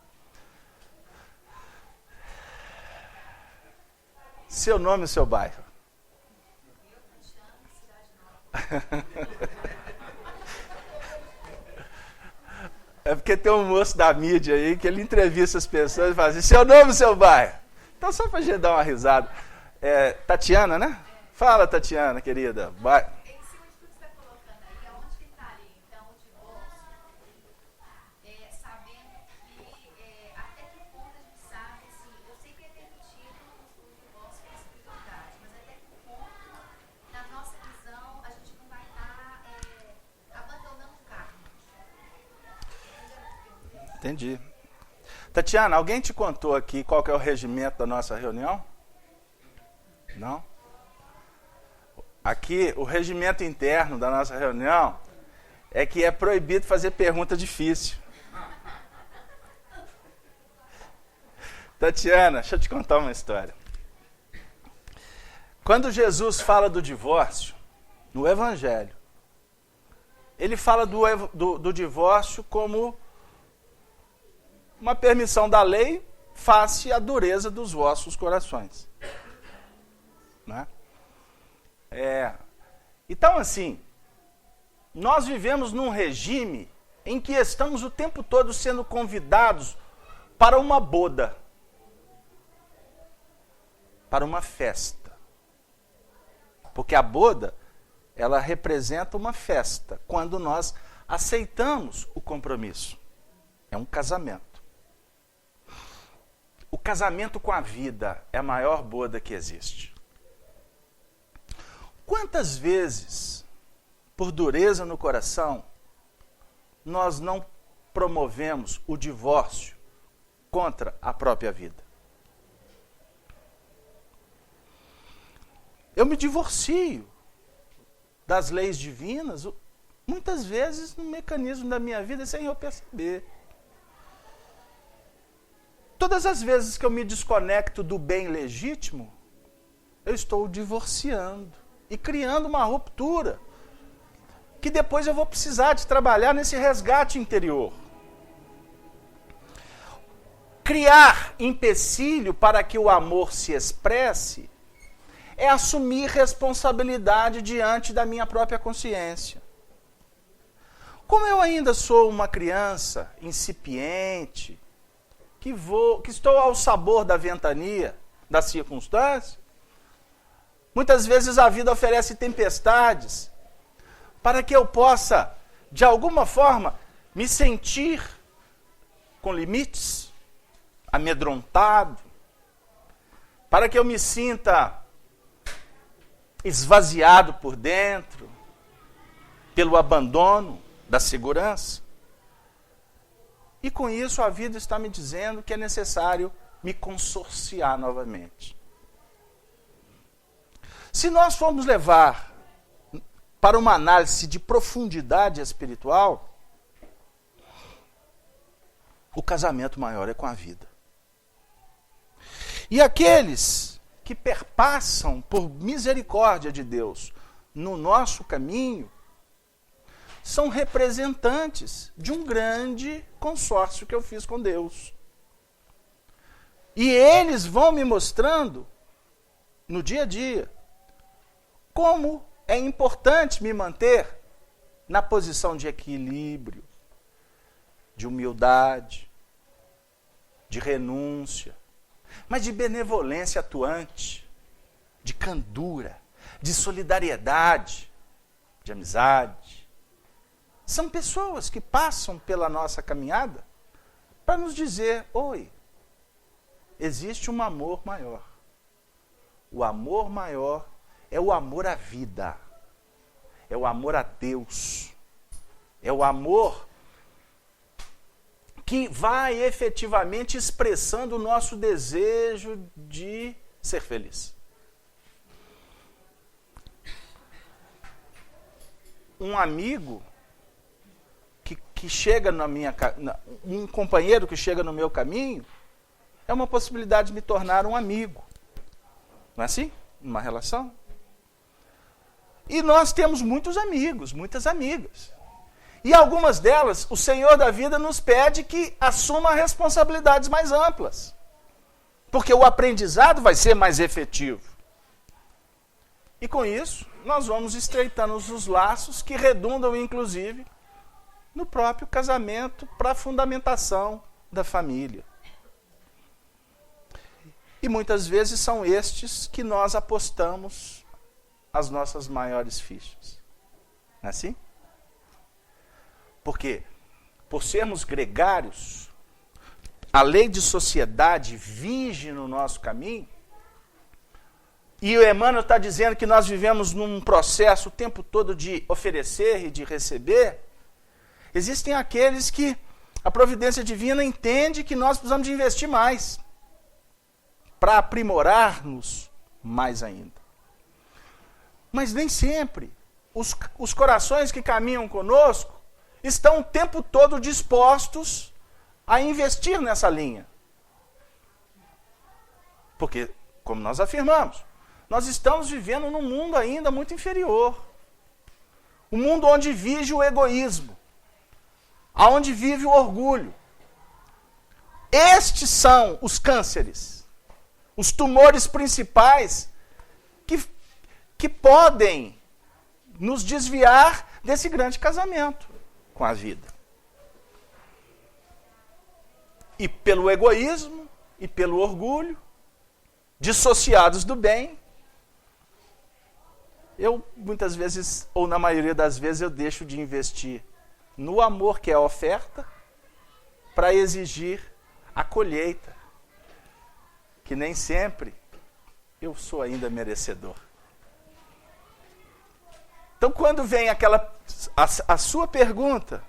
Seu nome e seu bairro? É porque tem um moço da mídia aí que ele entrevista as pessoas e fala assim, seu nome e seu bairro? Então só para a gente dar uma risada. Tatiana, né? Fala, Tatiana, querida. Vai. Entendi. Tatiana, alguém te contou aqui qual que é o regimento da nossa reunião? Não? Aqui, o regimento interno da nossa reunião é que é proibido fazer pergunta difícil. Tatiana, deixa eu te contar uma história. Quando Jesus fala do divórcio, no Evangelho, ele fala do divórcio como uma permissão da lei face à dureza dos vossos corações. Né? Então, assim, nós vivemos num regime em que estamos o tempo todo sendo convidados para uma boda, para uma festa. Porque a boda, ela representa uma festa, quando nós aceitamos o compromisso. É um casamento. O casamento com a vida é a maior boda que existe. Quantas vezes, por dureza no coração, nós não promovemos o divórcio contra a própria vida? Eu me divorcio das leis divinas, muitas vezes no mecanismo da minha vida, sem eu perceber. Todas as vezes que eu me desconecto do bem legítimo, eu estou divorciando e criando uma ruptura, que depois eu vou precisar de trabalhar nesse resgate interior. Criar empecilho para que o amor se expresse é assumir responsabilidade diante da minha própria consciência. Como eu ainda sou uma criança incipiente, que estou ao sabor da ventania, da circunstância, muitas vezes a vida oferece tempestades para que eu possa, de alguma forma, me sentir com limites, amedrontado, para que eu me sinta esvaziado por dentro, pelo abandono da segurança. E com isso a vida está me dizendo que é necessário me consorciar novamente. Se nós formos levar para uma análise de profundidade espiritual, o casamento maior é com a vida. E aqueles que perpassam por misericórdia de Deus no nosso caminho, são representantes de um grande consórcio que eu fiz com Deus. E eles vão me mostrando, no dia a dia, como é importante me manter na posição de equilíbrio, de humildade, de renúncia, mas de benevolência atuante, de candura, de solidariedade, de amizade. São pessoas que passam pela nossa caminhada para nos dizer: oi, existe um amor maior. O amor maior é o amor à vida, é o amor a Deus, é o amor que vai efetivamente expressando o nosso desejo de ser feliz. Um amigo que chega um companheiro que chega no meu caminho, é uma possibilidade de me tornar um amigo. Não é assim? Uma relação. E nós temos muitos amigos, muitas amigas. E algumas delas, o Senhor da vida nos pede que assuma responsabilidades mais amplas. Porque o aprendizado vai ser mais efetivo. E com isso, nós vamos estreitando os laços que redundam, inclusive, no próprio casamento para a fundamentação da família. E muitas vezes são estes que nós apostamos as nossas maiores fichas. Não é assim? Porque, por sermos gregários, a lei de sociedade vige no nosso caminho, e o Emmanuel está dizendo que nós vivemos num processo o tempo todo de oferecer e de receber. Existem aqueles que a providência divina entende que nós precisamos de investir mais para aprimorar-nos mais ainda. Mas nem sempre os corações que caminham conosco estão o tempo todo dispostos a investir nessa linha. Porque, como nós afirmamos, nós estamos vivendo num mundo ainda muito inferior. Um mundo onde vive o egoísmo, aonde vive o orgulho, Estes são os cânceres, os tumores principais que podem nos desviar desse grande casamento com a vida. E pelo egoísmo e pelo orgulho, dissociados do bem, eu muitas vezes, ou na maioria das vezes, eu deixo de investir no amor que é a oferta para exigir a colheita, que nem sempre eu sou ainda merecedor. Então, quando vem a sua pergunta,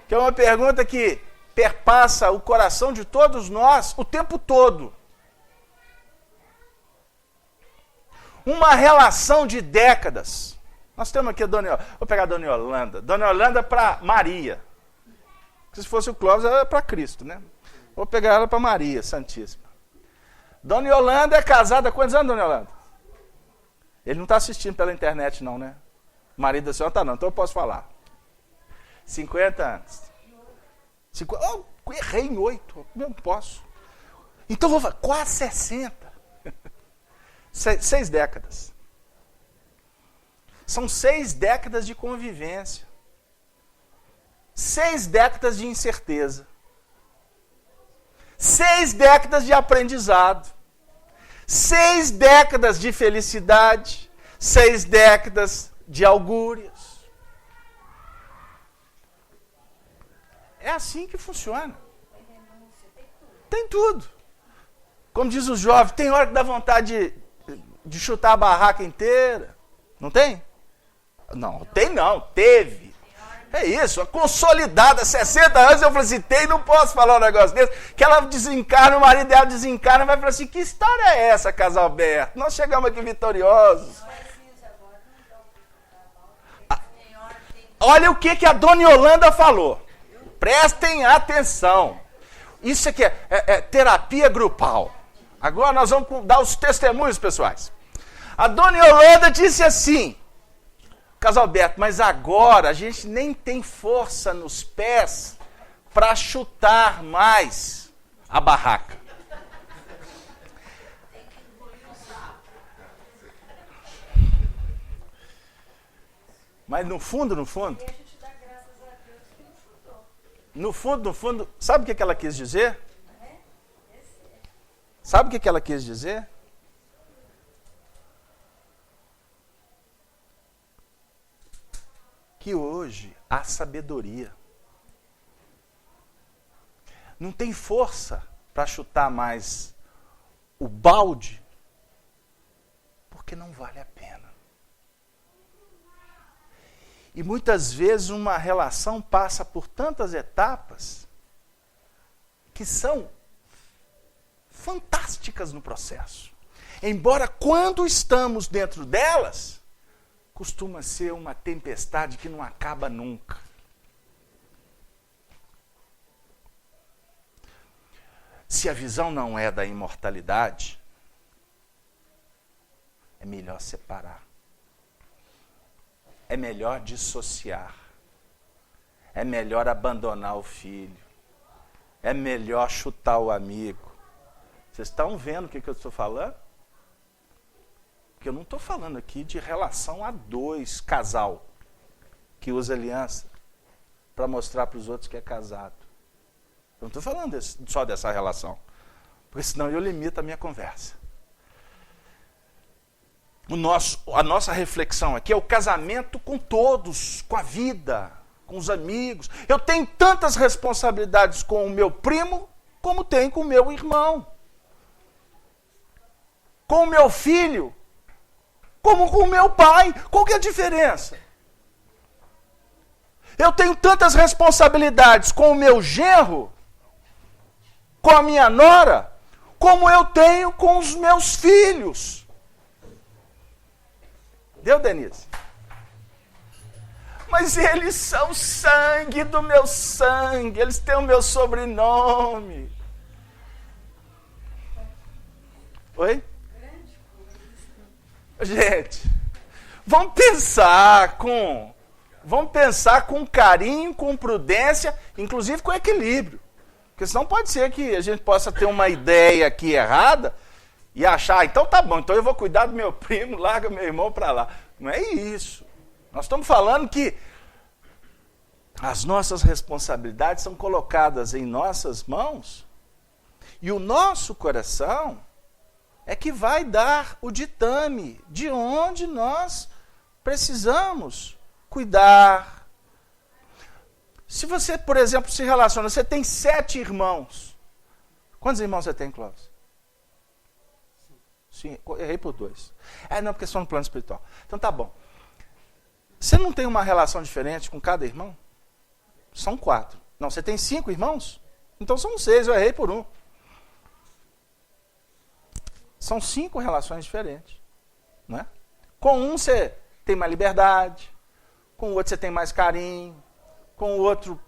que é uma pergunta que perpassa o coração de todos nós o tempo todo, uma relação de décadas. Nós temos aqui a Dona Yolanda. Vou pegar a Dona Yolanda. Dona Yolanda para Maria. Se fosse o Clóvis, era para Cristo, né? Vou pegar ela para Maria Santíssima. Dona Yolanda é casada há quantos anos, Dona Yolanda? Ele não está assistindo pela internet, não, né? O marido da senhora está não, então eu posso falar. 50 anos. Errei em 8, não posso. Então vou falar, quase 60. 6 décadas. São 6 décadas de convivência. 6 décadas de incerteza. 6 décadas de aprendizado. 6 décadas de felicidade. 6 décadas de augúrias. É assim que funciona. Tem tudo. Como diz o jovem, tem hora que dá vontade de chutar a barraca inteira. Não tem? Não, tem não, teve. É isso, a consolidada, 60 anos, eu falei assim, não posso falar um negócio desse, que ela desencarna, o marido dela desencarna, vai falar assim, que história é essa, Casalberto? Nós chegamos aqui vitoriosos. Olha o que a Dona Yolanda falou. Prestem atenção. Isso aqui é terapia grupal. Agora nós vamos dar os testemunhos pessoais. A Dona Yolanda disse assim, Casalberto, mas agora a gente nem tem força nos pés para chutar mais a barraca. Mas no fundo, no fundo, sabe o que ela quis dizer? Sabe o que ela quis dizer? Que hoje há sabedoria. Não tem força para chutar mais o balde, porque não vale a pena. E muitas vezes uma relação passa por tantas etapas que são fantásticas no processo. Embora quando estamos dentro delas, costuma ser uma tempestade que não acaba nunca. Se a visão não é da imortalidade, é melhor separar. É melhor dissociar. É melhor abandonar o filho. É melhor chutar o amigo. Vocês estão vendo o que eu estou falando? Porque eu não estou falando aqui de relação a 2, casal, que usa aliança para mostrar para os outros que é casado. Eu não estou falando só dessa relação, porque senão eu limito a minha conversa. A nossa reflexão aqui é o casamento com todos, com a vida, com os amigos. Eu tenho tantas responsabilidades com o meu primo, como tenho com o meu irmão. Com o meu filho, como com o meu pai. Qual que é a diferença? Eu tenho tantas responsabilidades com o meu genro, com a minha nora, como eu tenho com os meus filhos. Deu, Denise? Mas eles são sangue do meu sangue, eles têm o meu sobrenome. Oi? Gente, vamos pensar com carinho, com prudência, inclusive com equilíbrio. Porque senão pode ser que a gente possa ter uma ideia aqui errada e achar, então tá bom, então eu vou cuidar do meu primo, larga meu irmão para lá. Não é isso. Nós estamos falando que as nossas responsabilidades são colocadas em nossas mãos e o nosso coração é que vai dar o ditame de onde nós precisamos cuidar. Se você, por exemplo, se relaciona, você tem 7 irmãos. Quantos irmãos você tem, Cláudio? Sim, errei por 2. Não, porque só no plano espiritual. Então tá bom. Você não tem uma relação diferente com cada irmão? São 4. Não, você tem 5 irmãos? Então são 6, eu errei por 1. São 5 relações diferentes. Né? Com um você tem mais liberdade, com o outro você tem mais carinho, com o outro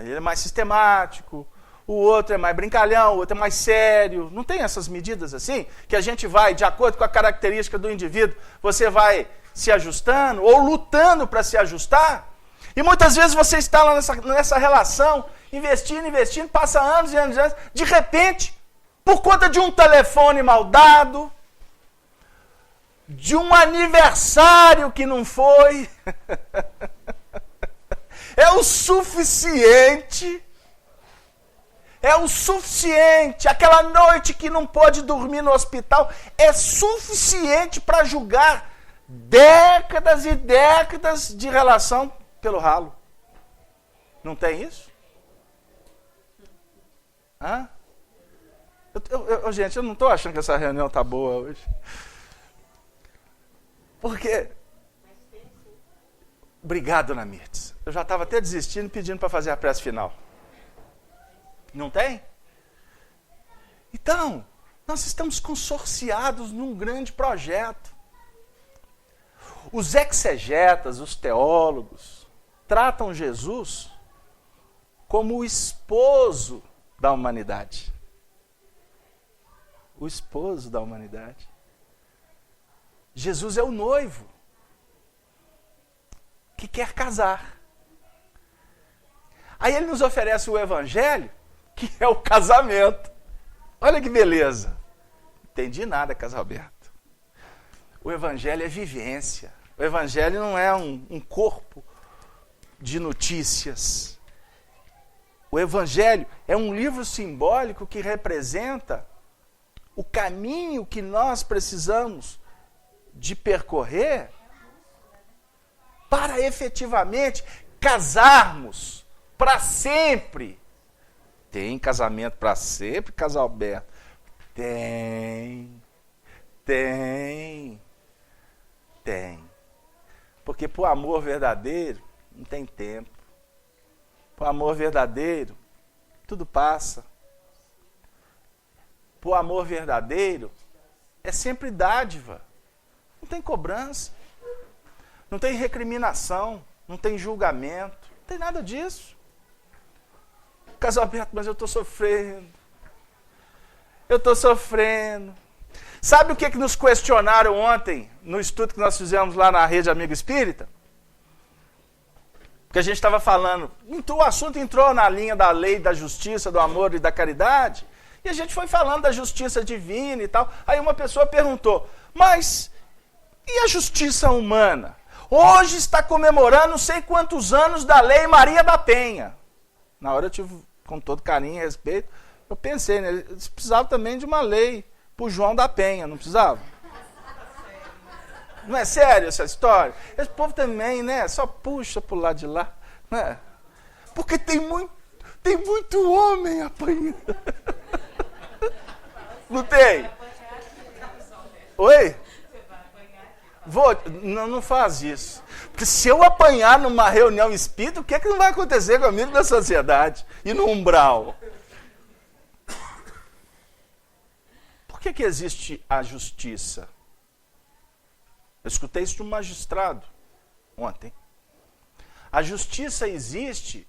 ele é mais sistemático, o outro é mais brincalhão, o outro é mais sério. Não tem essas medidas assim? Que a gente vai, de acordo com a característica do indivíduo, você vai se ajustando ou lutando para se ajustar? E muitas vezes você está lá nessa relação, investindo, passa anos e anos, de repente, por conta de um telefone mal dado, de um aniversário que não foi, é o suficiente, aquela noite que não pôde dormir no hospital, é suficiente para julgar décadas e décadas de relação pelo ralo. Não tem isso? Hã? Gente, eu não estou achando que essa reunião está boa hoje. Porque... Obrigado, Dona Mirtes. Eu já estava até desistindo, pedindo para fazer a prece final. Não tem? Então, nós estamos consorciados num grande projeto. Os exegetas, os teólogos, tratam Jesus como o esposo da humanidade. O esposo da humanidade. Jesus é o noivo que quer casar. Aí ele nos oferece o evangelho, que é o casamento. Olha que beleza. Não entendi nada, Casalberto. O evangelho é vivência. O evangelho não é um corpo de notícias. O evangelho é um livro simbólico que representa o caminho que nós precisamos de percorrer para efetivamente casarmos para sempre. Tem casamento para sempre, Casalberto? Tem. Porque para o amor verdadeiro não tem tempo. Para o amor verdadeiro tudo passa. Para o amor verdadeiro é sempre dádiva. Não tem cobrança. Não tem recriminação. Não tem julgamento. Não tem nada disso. Casalberto, mas eu estou sofrendo. Sabe o que nos questionaram ontem, no estudo que nós fizemos lá na Rede Amigo Espírita? Porque a gente estava falando, o assunto entrou na linha da lei, da justiça, do amor e da caridade, e a gente foi falando da justiça divina e tal. Aí uma pessoa perguntou, mas e a justiça humana? Hoje está comemorando não sei quantos anos da lei Maria da Penha. Na hora eu tive, com todo carinho e respeito, eu pensei, né, eles precisavam também de uma lei para o João da Penha, não precisava? Não é sério essa história? Esse povo também, né, só puxa para o lado de lá, né? Porque tem muito homem apanhando. Não tem? Oi? Não faz isso. Porque se eu apanhar numa reunião espírita, o que é que não vai acontecer comigo na sociedade e no umbral? Por que existe a justiça? Eu escutei isso de um magistrado ontem. A justiça existe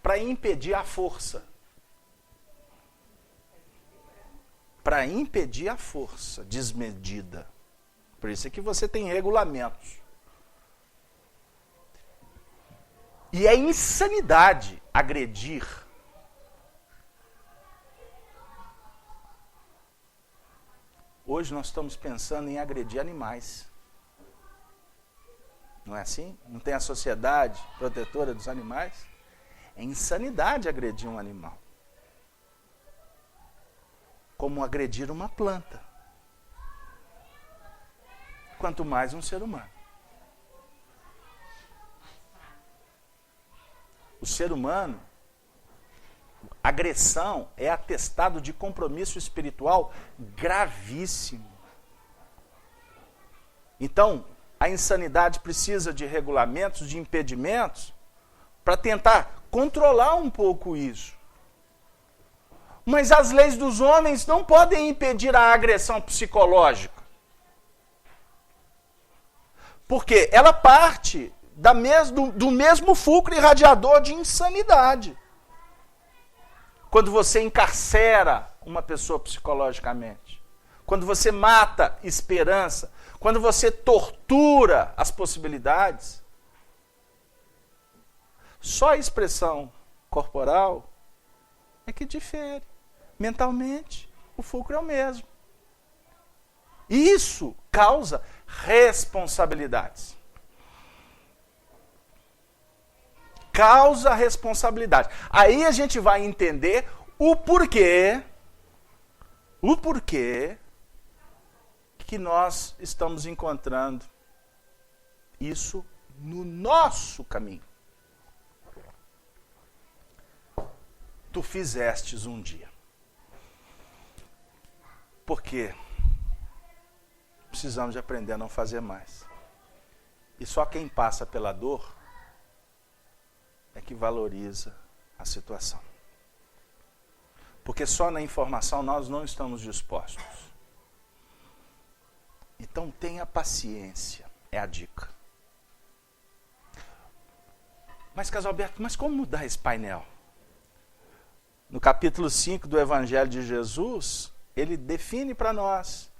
para impedir a força. Para impedir a força desmedida. Por isso é que você tem regulamentos. E é insanidade agredir hoje nós estamos pensando em agredir animais. Não é assim? Não tem a sociedade protetora dos animais? É insanidade agredir um animal. Como agredir uma planta. Quanto mais um ser humano. O ser humano, agressão é atestado de compromisso espiritual gravíssimo. Então, a insanidade precisa de regulamentos, de impedimentos, para tentar controlar um pouco isso. Mas as leis dos homens não podem impedir a agressão psicológica. Porque ela parte do mesmo fulcro irradiador de insanidade. Quando você encarcera uma pessoa psicologicamente. Quando você mata esperança. Quando você tortura as possibilidades. Só a expressão corporal é que difere. Mentalmente, o fulcro é o mesmo. E isso causa responsabilidades. Causa responsabilidade. Aí a gente vai entender o porquê que nós estamos encontrando isso no nosso caminho. Tu fizestes um dia. Porque precisamos de aprender a não fazer mais. E só quem passa pela dor é que valoriza a situação. Porque só na informação nós não estamos dispostos. Então tenha paciência, é a dica. Mas, Casalberto, como mudar esse painel? No capítulo 5 do Evangelho de Jesus, ele define para nós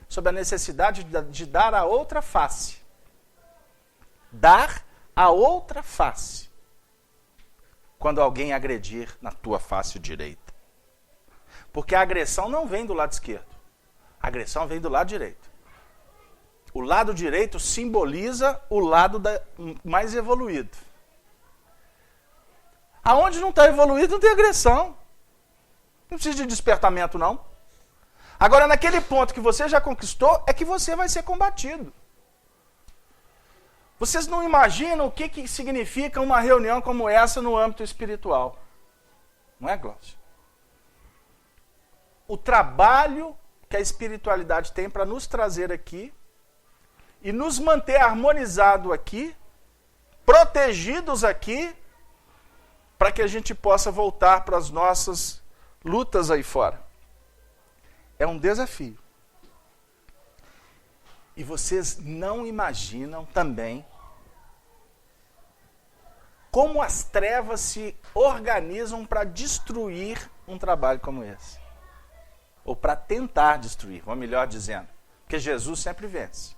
sobre a necessidade de dar a outra face. Dar a outra face. Quando alguém agredir na tua face direita. Porque a agressão não vem do lado esquerdo. A agressão vem do lado direito. O lado direito simboliza o lado mais evoluído. Aonde não está evoluído não tem agressão. Não precisa de despertamento, não. Agora, naquele ponto que você já conquistou, é que você vai ser combatido. Vocês não imaginam o que significa uma reunião como essa no âmbito espiritual. Não é, Glaucio? O trabalho que a espiritualidade tem para nos trazer aqui e nos manter harmonizados aqui, protegidos aqui, para que a gente possa voltar para as nossas lutas aí fora. É um desafio. E vocês não imaginam também como as trevas se organizam para destruir um trabalho como esse. Ou para tentar destruir, ou melhor dizendo, porque Jesus sempre vence.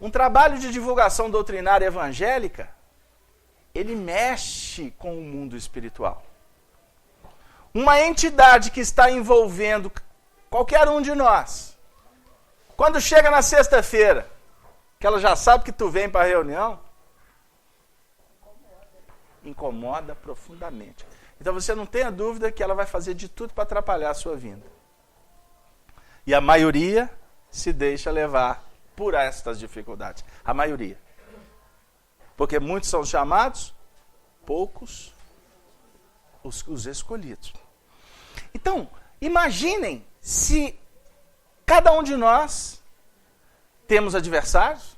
Um trabalho de divulgação doutrinária evangélica, ele mexe com o mundo espiritual. Uma entidade que está envolvendo qualquer um de nós, quando chega na sexta-feira, que ela já sabe que tu vem para a reunião, incomoda profundamente. Então você não tenha dúvida que ela vai fazer de tudo para atrapalhar a sua vinda. E a maioria se deixa levar por estas dificuldades. A maioria. Porque muitos são chamados, poucos os escolhidos. Então, imaginem se cada um de nós temos adversários,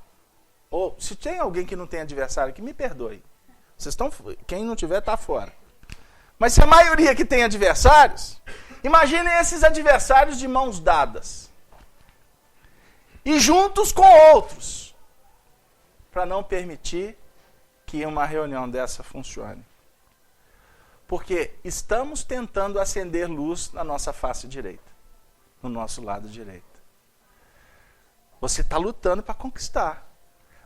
ou se tem alguém que não tem adversário aqui, me perdoe. Vocês estão, quem não tiver está fora. Mas se a maioria que tem adversários, imaginem esses adversários de mãos dadas. E juntos com outros, para não permitir que uma reunião dessa funcione. Porque estamos tentando acender luz na nossa face direita, no nosso lado direito. Você está lutando para conquistar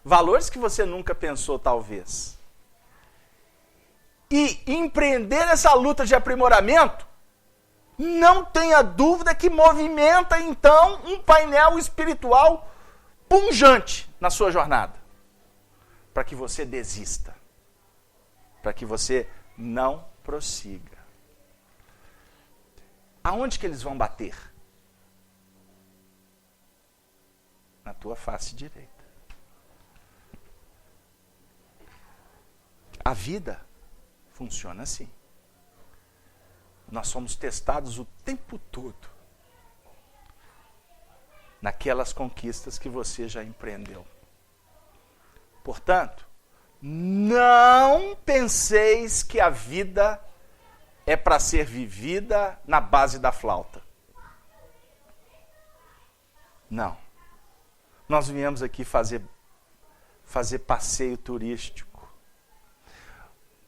valores que você nunca pensou, talvez. E empreender essa luta de aprimoramento não tenha dúvida que movimenta então um painel espiritual pungente na sua jornada, para que você desista, para que você não prossiga. Aonde que eles vão bater? Na tua face direita. A vida funciona assim. Nós somos testados o tempo todo naquelas conquistas que você já empreendeu. Portanto, não penseis que a vida é para ser vivida na base da flauta. Não. Nós viemos aqui fazer passeio turístico.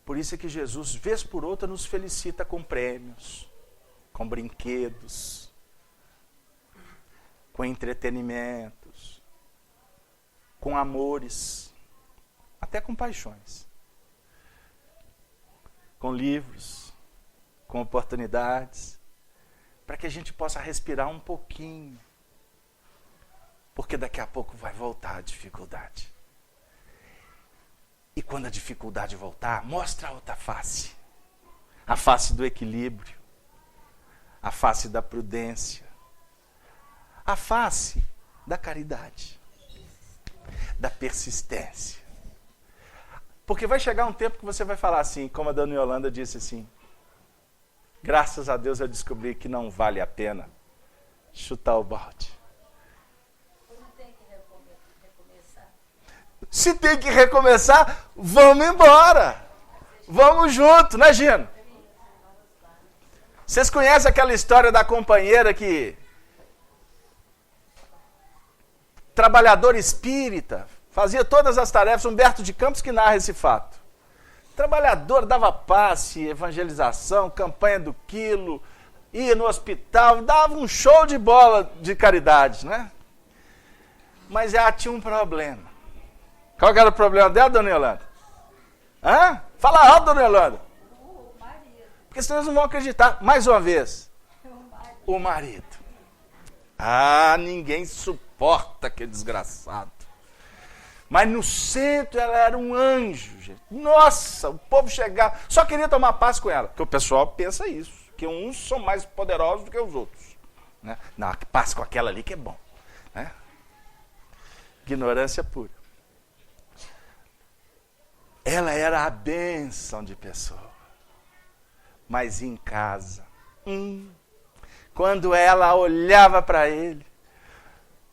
Por isso é que Jesus, vez por outra, nos felicita com prêmios, com brinquedos, com entretenimentos, com amores, até com paixões, com livros, com oportunidades, para que a gente possa respirar um pouquinho, porque daqui a pouco vai voltar a dificuldade. E quando a dificuldade voltar, mostra a outra face. A face do equilíbrio, a face da prudência, a face da caridade, da persistência. Porque vai chegar um tempo que você vai falar assim, como a dona Yolanda disse assim, graças a Deus eu descobri que não vale a pena chutar o balde. Se tem que recomeçar, vamos embora. Vamos junto, né, Gino? Vocês conhecem aquela história da companheira que... trabalhador espírita, fazia todas as tarefas, Humberto de Campos que narra esse fato. Trabalhador, dava passe, evangelização, campanha do quilo, ia no hospital, dava um show de bola de caridade, né? Mas ela tinha um problema. Qual que era o problema dela, dona Yolanda? Hã? Fala alto, dona Yolanda. O marido. Porque senão eles não vão acreditar. Mais uma vez. O marido. Ah, ninguém suporta aquele desgraçado. Mas no centro ela era um anjo, gente. Nossa, o povo chegava, só queria tomar paz com ela. Porque o pessoal pensa isso, que uns são mais poderosos do que os outros. Né? Não, paz com aquela ali que é bom. Né? Ignorância pura. Ela era a bênção de pessoa. Mas em casa, quando ela olhava para ele,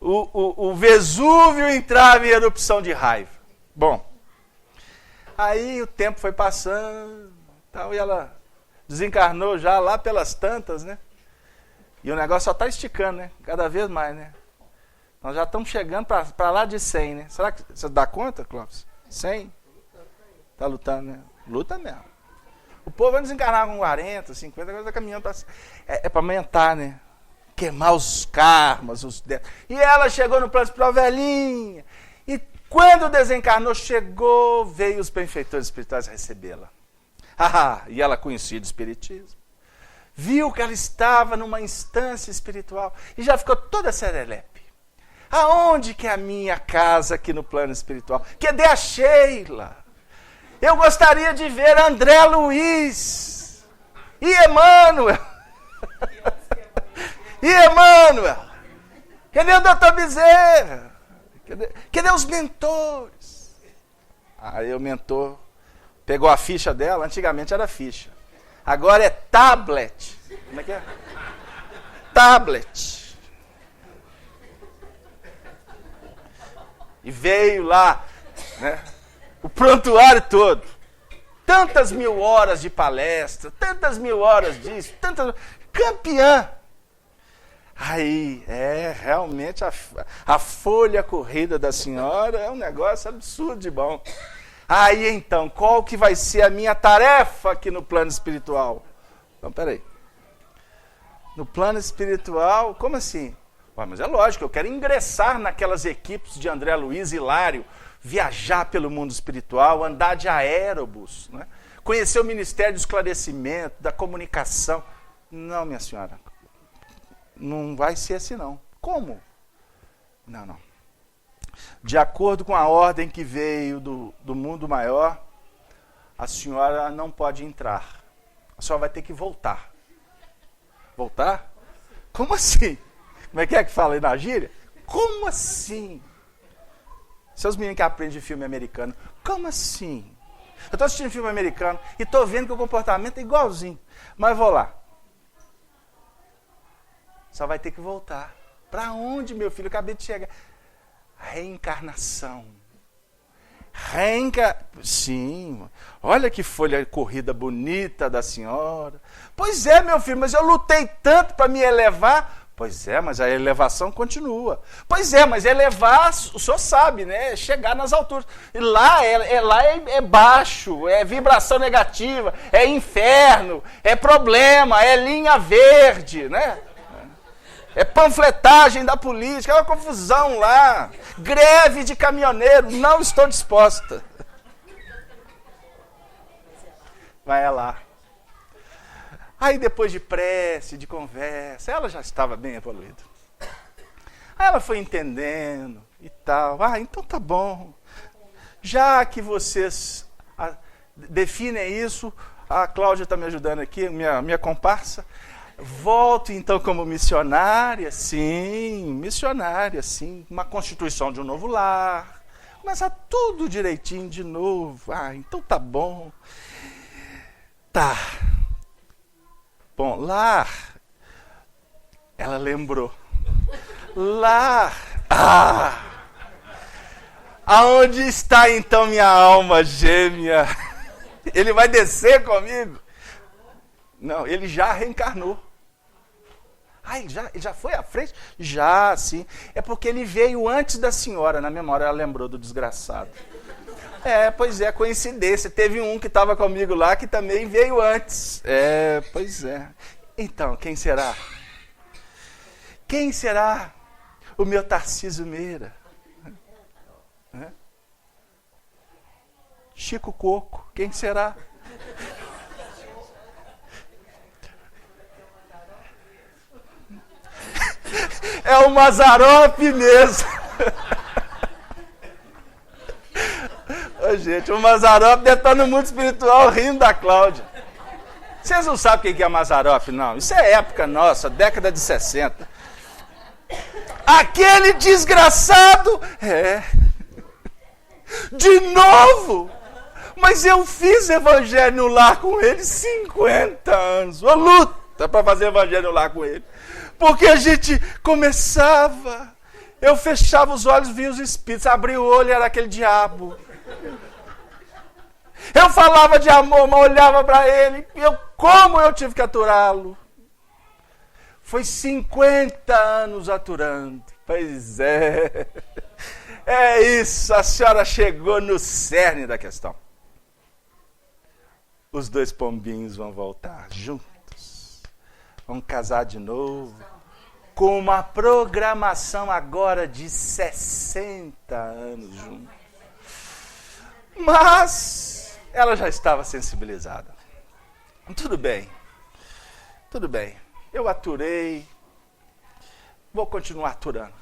o Vesúvio entrava em erupção de raiva. Bom, aí o tempo foi passando, tal, e ela desencarnou já lá pelas tantas, né? E o negócio só está esticando, né? Cada vez mais, né? Nós já estamos chegando para lá de 100, né? Será que você dá conta, Clóvis? 100? Está lutando, né? Luta mesmo. O povo vai desencarnar com 40, 50, agora está caminhando para... É para aumentar, né? Queimar os karmas, E ela chegou no plano espiritual velhinha. E quando desencarnou, veio os benfeitores espirituais recebê-la. E ela conhecia o espiritismo. Viu que ela estava numa instância espiritual e já ficou toda serelepe. Aonde que é a minha casa aqui no plano espiritual? Cadê a Sheila? Eu gostaria de ver André Luiz e Emmanuel. E Emmanuel? Cadê o doutor Bezerra? Cadê os mentores? Aí o mentor pegou a ficha dela, antigamente era ficha. Agora é tablet. Como é que é? Tablet. E veio lá, né? O prontuário todo. Tantas mil horas de palestra, tantas mil horas disso, tantas... Campeã. Aí, realmente a folha corrida da senhora é um negócio absurdo de bom. Aí, então, qual que vai ser a minha tarefa aqui no plano espiritual? Então, peraí. No plano espiritual, como assim? Mas é lógico, eu quero ingressar naquelas equipes de André Luiz e Hilário, viajar pelo mundo espiritual, andar de aérobus, né? Conhecer o Ministério do Esclarecimento, da Comunicação. Não, minha senhora, não vai ser assim não. Como? Não. De acordo com a ordem que veio do mundo maior, a senhora não pode entrar. A senhora vai ter que voltar. Voltar? Como assim? Como é que fala aí na gíria? Como assim? Seus meninos que aprendem de filme americano. Como assim? Eu estou assistindo filme americano e estou vendo que o comportamento é igualzinho. Mas vou lá. Só vai ter que voltar. Para onde, meu filho? Eu acabei de chegar. Reencarnação. Sim. Olha que folha corrida bonita da senhora. Pois é, meu filho, mas eu lutei tanto para me elevar. Pois é, mas a elevação continua. Pois é, mas elevar, o senhor sabe, né? Chegar nas alturas. E lá é baixo, é vibração negativa, é inferno, é problema, é linha verde, né? É panfletagem da política, é uma confusão lá. Greve de caminhoneiro, não estou disposta. Vai lá. Aí depois de prece, de conversa, ela já estava bem evoluída. Aí ela foi entendendo e tal. Então tá bom. Já que vocês definem isso, a Cláudia está me ajudando aqui, minha comparsa. Volto então como missionária, sim. Uma constituição de um novo lar. Começar tudo direitinho de novo. Então tá bom. Tá. Bom, lar, ela lembrou. Lar, aonde está então minha alma gêmea? Ele vai descer comigo? Não, ele já reencarnou. Ele já foi à frente? Já, sim. É porque ele veio antes da senhora. Na memória ela lembrou do desgraçado. Pois é, coincidência. Teve um que estava comigo lá que também veio antes. Pois é. Então, quem será? Quem será o meu Tarcísio Meira? Chico Coco, quem será? É o Mazzaropi mesmo. Gente, o Mazzaropi deve estar no mundo espiritual rindo da Cláudia. Vocês não sabem o que é Mazzaropi, não. Isso é época nossa, década de 60. Aquele desgraçado... De novo? Mas eu fiz evangelho no lar com ele 50 anos. Uma luta para fazer evangelho no lar com ele. Porque a gente começava... Eu fechava os olhos, via os espíritos. Abria o olho, era aquele diabo. Eu falava de amor, mas olhava para ele. Como eu tive que aturá-lo? Foi 50 anos aturando. Pois é. É isso, a senhora chegou no cerne da questão. Os dois pombinhos vão voltar juntos. Vão casar de novo. Com uma programação agora de 60 anos juntos. Mas ela já estava sensibilizada. Tudo bem. Eu aturei. Vou continuar aturando.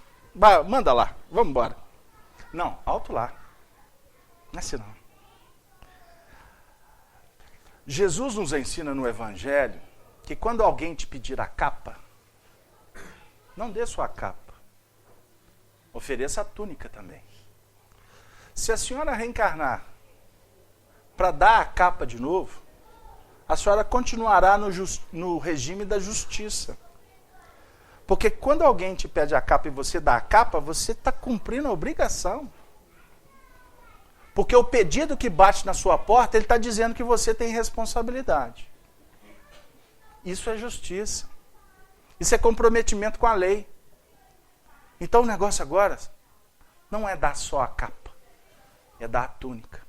Manda lá, vamos embora. Não, alto lá. Não é assim não. Jesus nos ensina no Evangelho que quando alguém te pedir a capa, não dê sua capa. Ofereça a túnica também. Se a senhora reencarnar para dar a capa de novo, a senhora continuará no regime da justiça. Porque quando alguém te pede a capa e você dá a capa, você está cumprindo a obrigação. Porque o pedido que bate na sua porta, ele está dizendo que você tem responsabilidade. Isso é justiça. Isso é comprometimento com a lei. Então o negócio agora não é dar só a capa, é dar a túnica.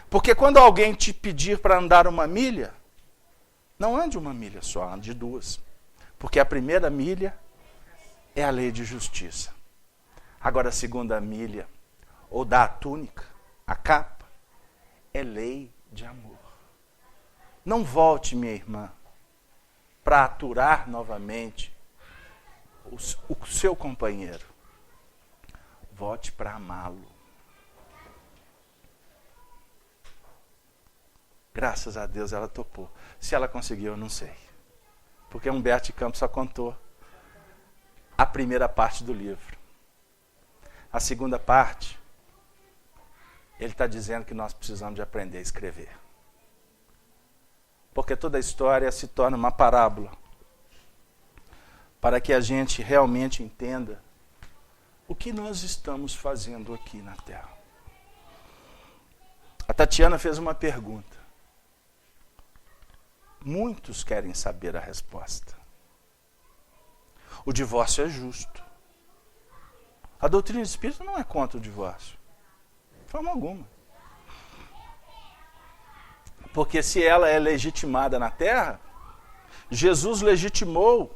Porque quando alguém te pedir para andar uma milha, não ande uma milha só, ande 2. Porque a primeira milha é a lei de justiça. Agora a segunda milha, ou dar a túnica, a capa, é lei de amor. Não volte, minha irmã, para aturar novamente o seu companheiro. Volte para amá-lo. Graças a Deus ela topou. Se ela conseguiu, eu não sei. Porque Humberto de Campos só contou a primeira parte do livro. A segunda parte, ele está dizendo que nós precisamos de aprender a escrever. Porque toda a história se torna uma parábola. Para que a gente realmente entenda o que nós estamos fazendo aqui na Terra. A Tatiana fez uma pergunta. Muitos querem saber a resposta. O divórcio é justo. A doutrina espírita não é contra o divórcio. De forma alguma. Porque se ela é legitimada na terra, Jesus legitimou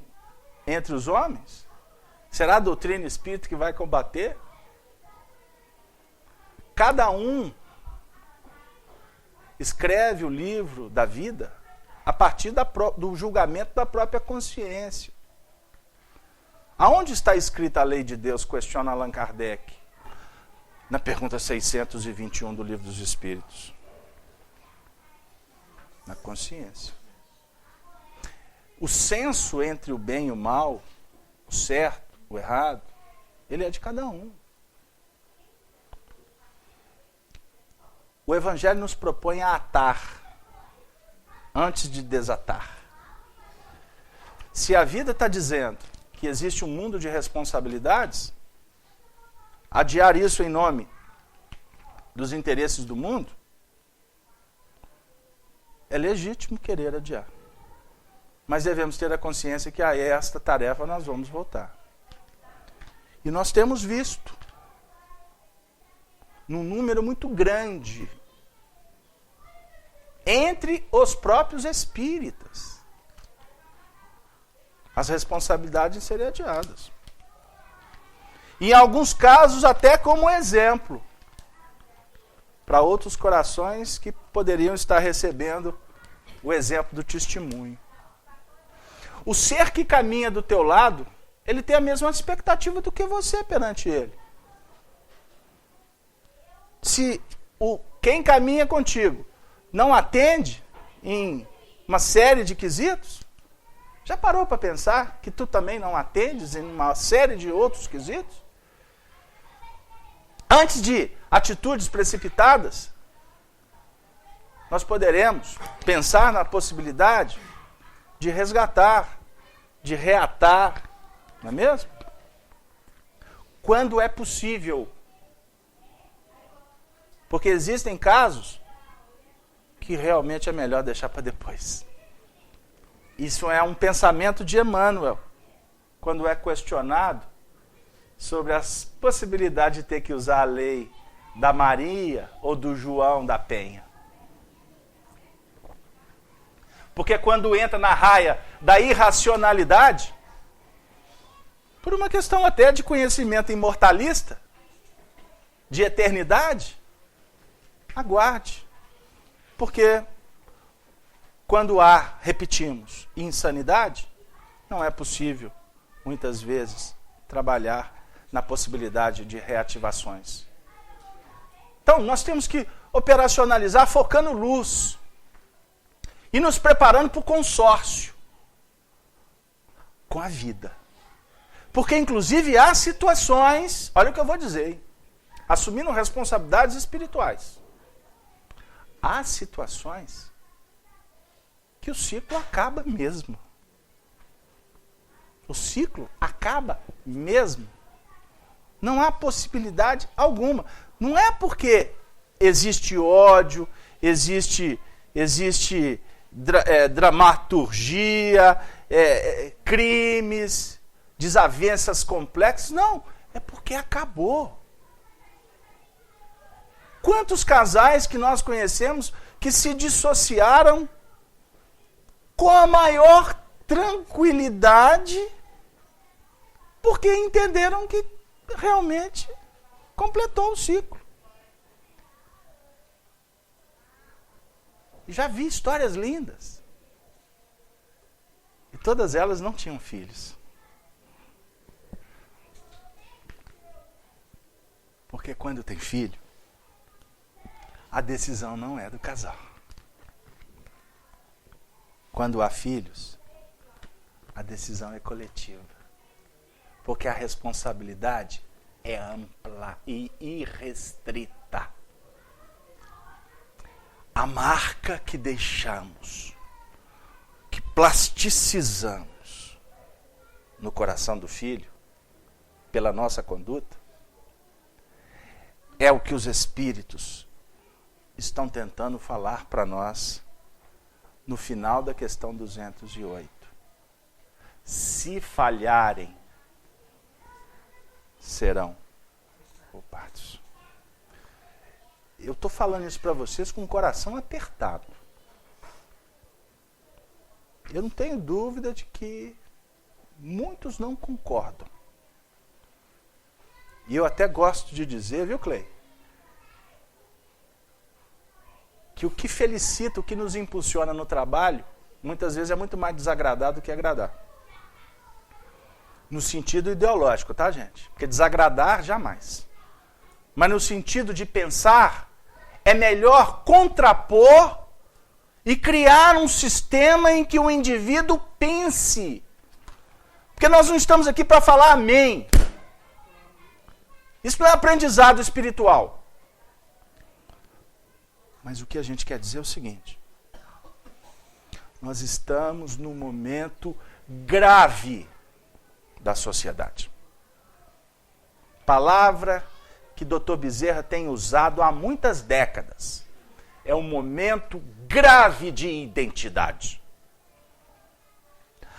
entre os homens. Será a doutrina espírita que vai combater? Cada um escreve o livro da vida a partir do julgamento da própria consciência. Aonde está escrita a lei de Deus? Questiona Allan Kardec. Na pergunta 621 do Livro dos Espíritos. Na consciência. O senso entre o bem e o mal, o certo, o errado, ele é de cada um. O Evangelho nos propõe a atar antes de desatar. Se a vida está dizendo que existe um mundo de responsabilidades, adiar isso em nome dos interesses do mundo, é legítimo querer adiar. Mas devemos ter a consciência que a esta tarefa nós vamos voltar. E nós temos visto, num número muito grande, entre os próprios espíritas, as responsabilidades de serem adiadas. E em alguns casos até como exemplo para outros corações que poderiam estar recebendo o exemplo do testemunho. O ser que caminha do teu lado, ele tem a mesma expectativa do que você perante ele. Se quem caminha contigo não atende em uma série de quesitos, já parou para pensar que tu também não atendes em uma série de outros quesitos? Antes de atitudes precipitadas, nós poderemos pensar na possibilidade de resgatar, de reatar, não é mesmo? Quando é possível. Porque existem casos que realmente é melhor deixar para depois. Isso é um pensamento de Emmanuel, quando é questionado sobre as possibilidades de ter que usar a lei da Maria ou do João da Penha. Porque quando entra na raia da irracionalidade, por uma questão até de conhecimento imortalista, de eternidade, aguarde. Porque quando há, repetimos, insanidade, não é possível, muitas vezes, trabalhar na possibilidade de reativações. Então, nós temos que operacionalizar focando luz e nos preparando para o consórcio com a vida. Porque, inclusive, há situações, olha o que eu vou dizer, hein? Assumindo responsabilidades espirituais. Há situações que o ciclo acaba mesmo. O ciclo acaba mesmo. Não há possibilidade alguma. Não é porque existe ódio, existe dramaturgia, crimes, desavenças complexas. Não, é porque acabou. Quantos casais que nós conhecemos que se dissociaram com a maior tranquilidade porque entenderam que realmente completou o ciclo. Já vi histórias lindas. E todas elas não tinham filhos. Porque quando tem filho, a decisão não é do casal. Quando há filhos, a decisão é coletiva. Porque a responsabilidade é ampla e irrestrita. A marca que deixamos, que plasticizamos no coração do filho, pela nossa conduta, é o que os espíritos estão tentando falar para nós no final da questão 208. Se falharem, serão culpados. Eu estou falando isso para vocês com o coração apertado. Eu não tenho dúvida de que muitos não concordam. E eu até gosto de dizer, viu, Clay? Que o que felicita, o que nos impulsiona no trabalho, muitas vezes é muito mais desagradar do que agradar. No sentido ideológico, tá, gente? Porque desagradar, jamais. Mas no sentido de pensar, é melhor contrapor e criar um sistema em que o indivíduo pense. Porque nós não estamos aqui para falar amém. Isso não é aprendizado espiritual. Mas o que a gente quer dizer é o seguinte: nós estamos num momento grave da sociedade. Palavra que Dr. Bezerra tem usado há muitas décadas. É um momento grave de identidade.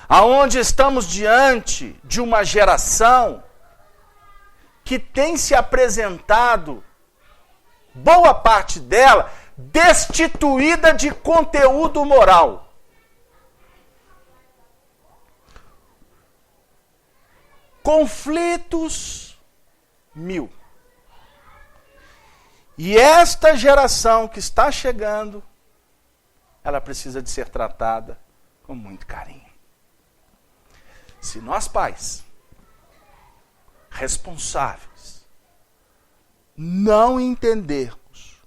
Aonde estamos diante de uma geração que tem se apresentado, boa parte dela, destituída de conteúdo moral. Conflitos mil. E esta geração que está chegando, ela precisa de ser tratada com muito carinho. Se nós pais, responsáveis, não entendermos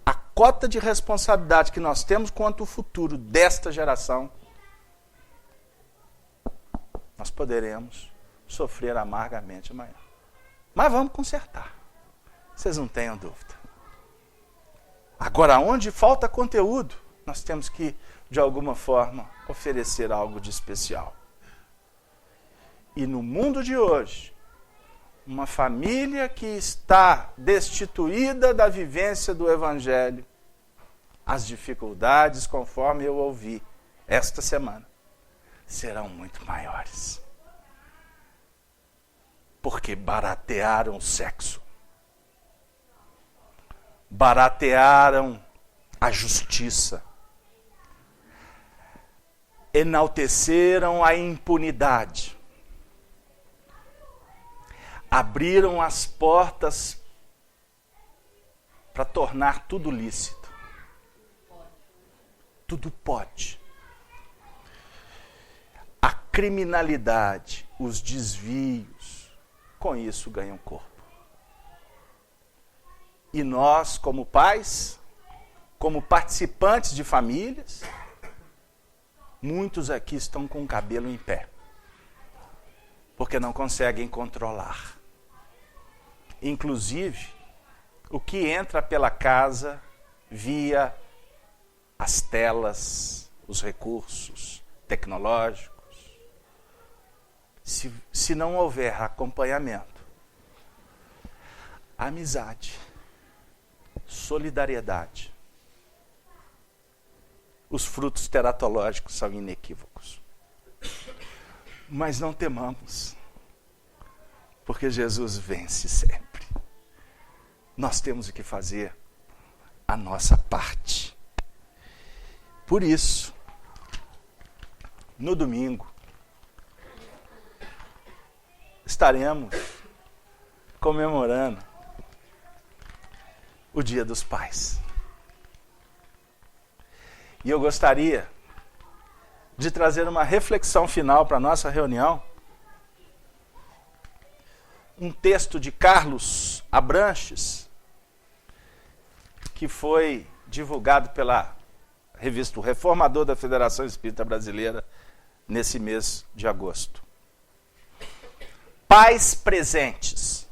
a cota de responsabilidade que nós temos quanto ao futuro desta geração, nós poderemos sofrer amargamente amanhã. Mas vamos consertar. Vocês não tenham dúvida. Agora, onde falta conteúdo, nós temos que, de alguma forma, oferecer algo de especial. E no mundo de hoje, uma família que está destituída da vivência do Evangelho, as dificuldades, conforme eu ouvi esta semana, serão muito maiores. Porque baratearam o sexo. Baratearam a justiça. Enalteceram a impunidade. Abriram as portas para tornar tudo lícito. Tudo pode. A criminalidade, os desvios, com isso ganham corpo. E nós, como pais, como participantes de famílias, muitos aqui estão com o cabelo em pé, porque não conseguem controlar. Inclusive, o que entra pela casa via as telas, os recursos tecnológicos. Se não houver acompanhamento, amizade, solidariedade, os frutos teratológicos são inequívocos. Mas não temamos, porque Jesus vence sempre. Nós temos que fazer a nossa parte. Por isso, no domingo, estaremos comemorando o Dia dos Pais. E eu gostaria de trazer uma reflexão final para a nossa reunião. Um texto de Carlos Abranches, que foi divulgado pela revista O Reformador da Federação Espírita Brasileira nesse mês de agosto. Pais presentes.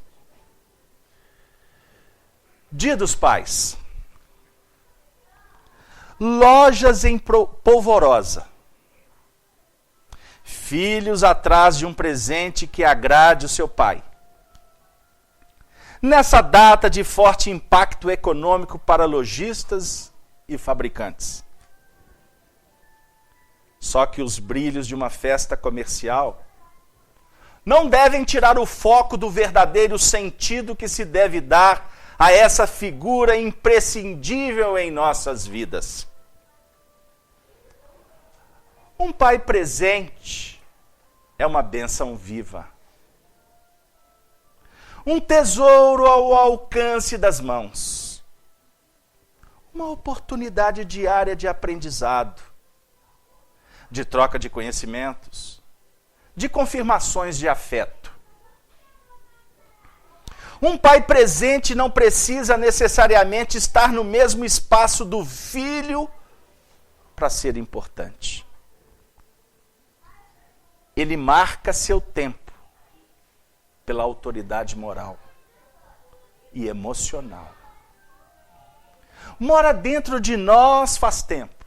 Dia dos Pais. Lojas em polvorosa. Filhos atrás de um presente que agrade o seu pai. Nessa data de forte impacto econômico para lojistas e fabricantes. Só que os brilhos de uma festa comercial não devem tirar o foco do verdadeiro sentido que se deve dar a essa figura imprescindível em nossas vidas. Um pai presente é uma bênção viva. Um tesouro ao alcance das mãos. Uma oportunidade diária de aprendizado, de troca de conhecimentos, de confirmações de afeto. Um pai presente não precisa necessariamente estar no mesmo espaço do filho para ser importante. Ele marca seu tempo pela autoridade moral e emocional. Mora dentro de nós faz tempo.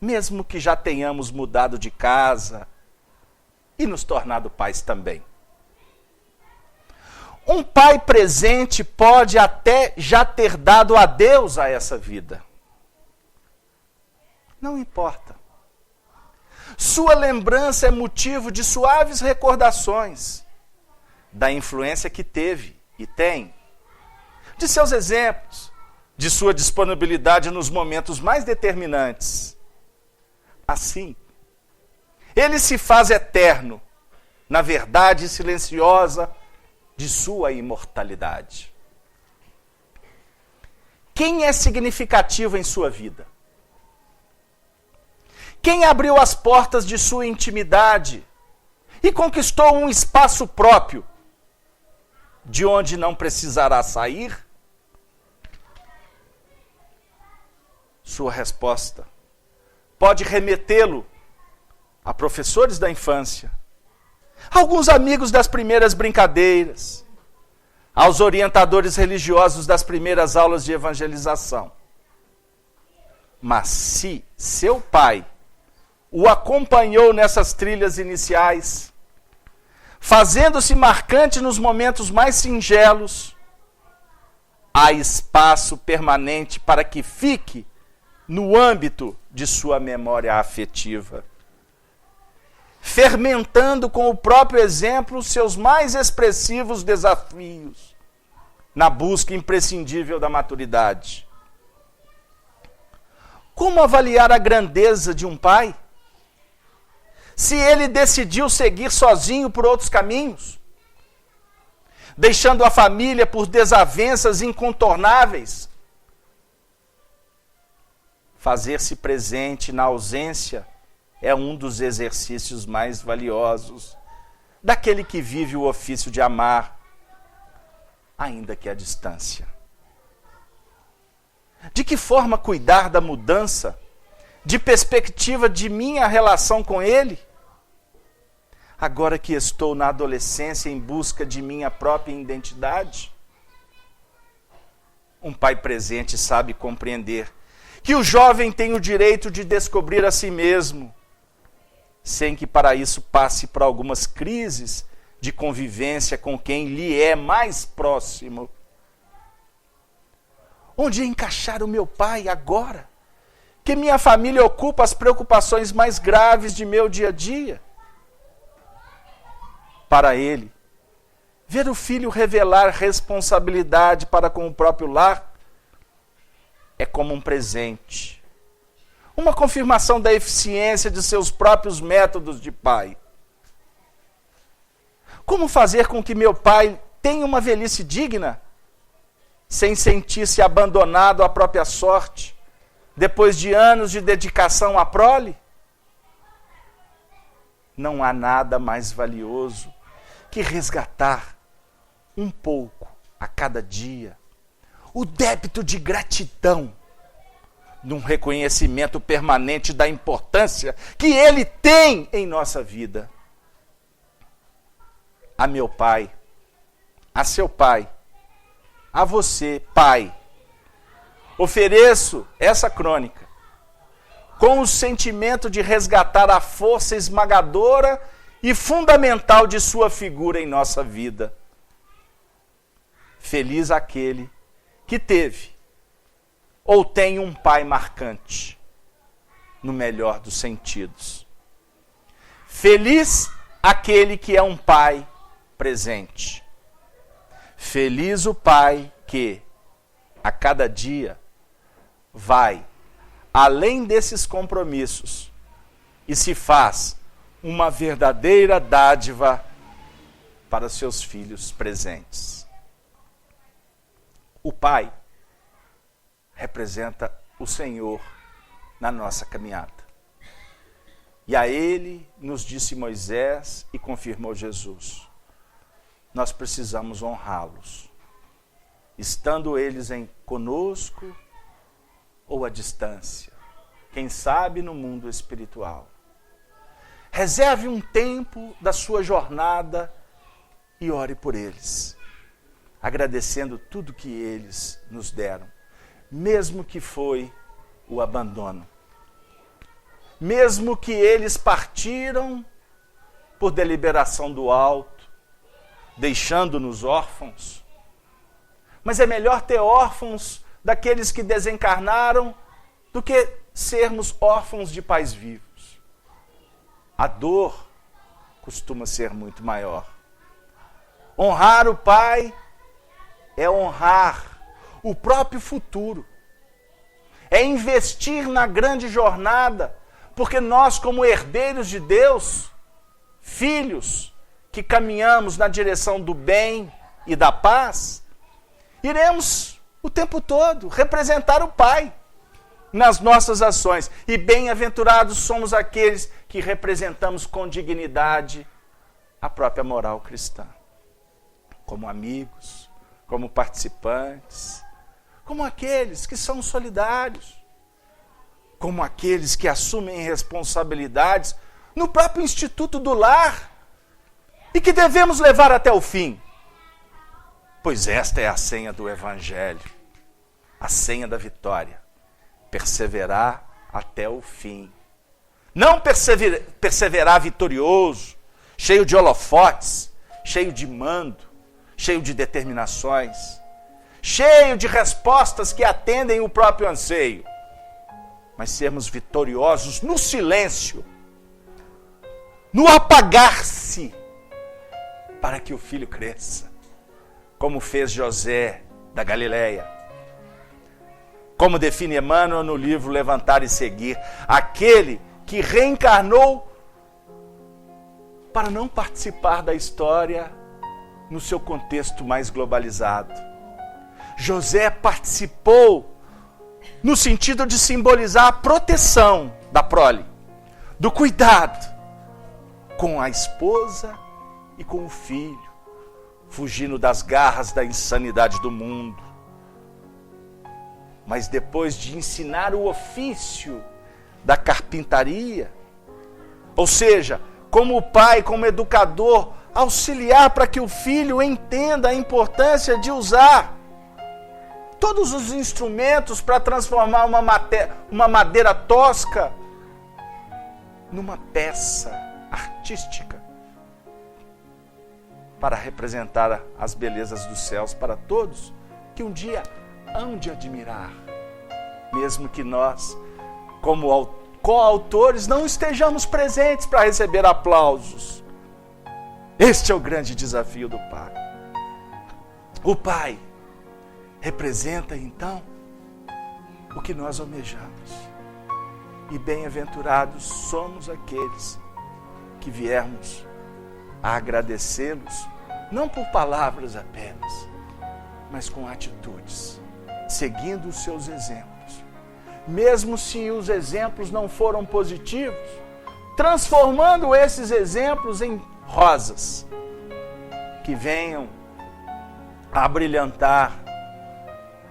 Mesmo que já tenhamos mudado de casa e nos tornado pais também. Um pai presente pode até já ter dado adeus a essa vida. Não importa. Sua lembrança é motivo de suaves recordações da influência que teve e tem, de seus exemplos, de sua disponibilidade nos momentos mais determinantes. Assim, ele se faz eterno na verdade silenciosa de sua imortalidade. Quem é significativo em sua vida? Quem abriu as portas de sua intimidade e conquistou um espaço próprio, de onde não precisará sair? Sua resposta pode remetê-lo a professores da infância, alguns amigos das primeiras brincadeiras, aos orientadores religiosos das primeiras aulas de evangelização. Mas se seu pai o acompanhou nessas trilhas iniciais, fazendo-se marcante nos momentos mais singelos, há espaço permanente para que fique no âmbito de sua memória afetiva, fermentando com o próprio exemplo seus mais expressivos desafios na busca imprescindível da maturidade. Como avaliar a grandeza de um pai? Se ele decidiu seguir sozinho por outros caminhos, deixando a família por desavenças incontornáveis, fazer-se presente na ausência é um dos exercícios mais valiosos daquele que vive o ofício de amar, ainda que à distância. De que forma cuidar da mudança de perspectiva de minha relação com ele? Agora que estou na adolescência em busca de minha própria identidade? Um pai presente sabe compreender que o jovem tem o direito de descobrir a si mesmo, sem que para isso passe por algumas crises de convivência com quem lhe é mais próximo. Onde encaixar o meu pai agora, que minha família ocupa as preocupações mais graves de meu dia a dia? Para ele, ver o filho revelar responsabilidade para com o próprio lar é como um presente, uma confirmação da eficiência de seus próprios métodos de pai. Como fazer com que meu pai tenha uma velhice digna, sem sentir-se abandonado à própria sorte, depois de anos de dedicação à prole? não há nada mais valioso que resgatar um pouco a cada dia o débito de gratidão, num reconhecimento permanente da importância que Ele tem em nossa vida. A meu pai, a seu pai, a você, pai, ofereço essa crônica com o sentimento de resgatar a força esmagadora e fundamental de sua figura em nossa vida. Feliz aquele que teve ou tem um pai marcante, no melhor dos sentidos. Feliz aquele que é um pai presente. Feliz o pai que, a cada dia, vai além desses compromissos e se faz uma verdadeira dádiva para seus filhos presentes. O pai representa o Senhor na nossa caminhada. E a Ele nos disse Moisés e confirmou Jesus. Nós precisamos honrá-los, estando eles conosco ou à distância, quem sabe no mundo espiritual. Reserve um tempo da sua jornada e ore por eles, agradecendo tudo que eles nos deram, mesmo que foi o abandono, mesmo que eles partiram por deliberação do alto, deixando-nos órfãos. Mas é melhor ter órfãos daqueles que desencarnaram do que sermos órfãos de pais vivos. A dor costuma ser muito maior. Honrar o pai é honrar o próprio futuro. É investir na grande jornada, porque nós, como herdeiros de Deus, filhos que caminhamos na direção do bem e da paz, iremos o tempo todo representar o Pai nas nossas ações. E bem-aventurados somos aqueles que representamos com dignidade a própria moral cristã. Como amigos, como participantes, como aqueles que são solidários, como aqueles que assumem responsabilidades no próprio Instituto do Lar e que devemos levar até o fim. Pois esta é a senha do Evangelho, a senha da vitória. Perseverar até o fim. Não perseverar vitorioso, cheio de holofotes, cheio de mando, cheio de determinações, cheio de respostas que atendem o próprio anseio. Mas sermos vitoriosos no silêncio, no apagar-se, para que o filho cresça. Como fez José da Galileia. Como define Emmanuel no livro Levantar e Seguir, aquele que reencarnou para não participar da história no seu contexto mais globalizado. José participou no sentido de simbolizar a proteção da prole, do cuidado com a esposa e com o filho, fugindo das garras da insanidade do mundo. Mas depois de ensinar o ofício da carpintaria, ou seja, como pai, como educador, auxiliar para que o filho entenda a importância de usar todos os instrumentos para transformar uma madeira tosca numa peça artística, para representar as belezas dos céus para todos, que um dia hão de admirar, mesmo que nós, como coautores, não estejamos presentes para receber aplausos. Este é o grande desafio do Pai. O Pai representa, então, o que nós almejamos. E bem-aventurados somos aqueles que viermos a agradecê-los, não por palavras apenas, mas com atitudes, seguindo os seus exemplos. Mesmo se os exemplos não foram positivos, transformando esses exemplos em rosas que venham a brilhantar,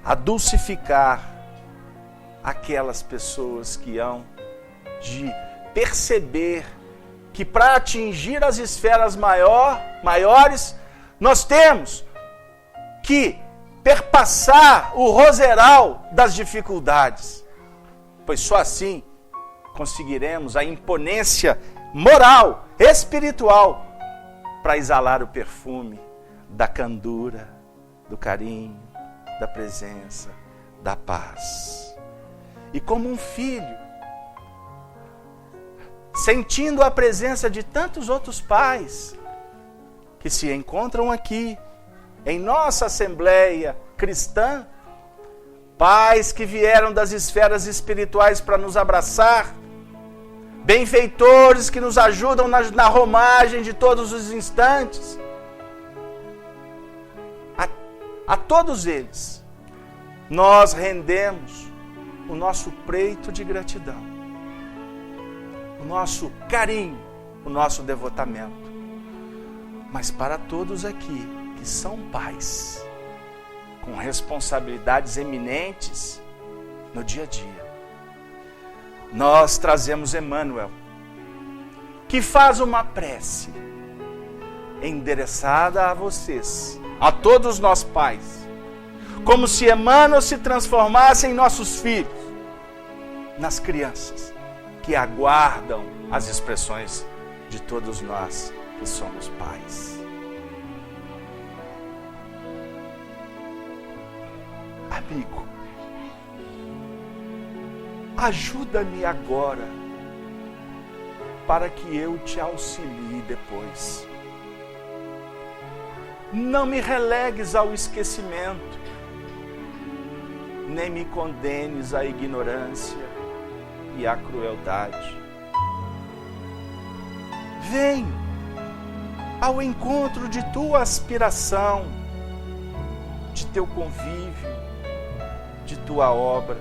a dulcificar aquelas pessoas que hão de perceber que para atingir as esferas maiores, nós temos que perpassar o roseral das dificuldades, pois só assim conseguiremos a imponência moral, espiritual, para exalar o perfume da candura, do carinho, da presença, da paz. E como um filho, sentindo a presença de tantos outros pais que se encontram aqui, em nossa assembleia cristã, pais que vieram das esferas espirituais para nos abraçar, benfeitores que nos ajudam na romagem de todos os instantes. A todos eles, nós rendemos o nosso preito de gratidão, o nosso carinho, o nosso devotamento. Mas para todos aqui que são pais, com responsabilidades eminentes no dia a dia, nós trazemos Emmanuel, que faz uma prece endereçada a vocês, a todos nós pais, como se Emmanuel se transformasse em nossos filhos, nas crianças que aguardam as expressões de todos nós que somos pais. Amigo, ajuda-me agora para que eu te auxilie depois. Não me relegues ao esquecimento, nem me condenes à ignorância e à crueldade. Venho ao encontro de tua aspiração, de teu convívio, de tua obra.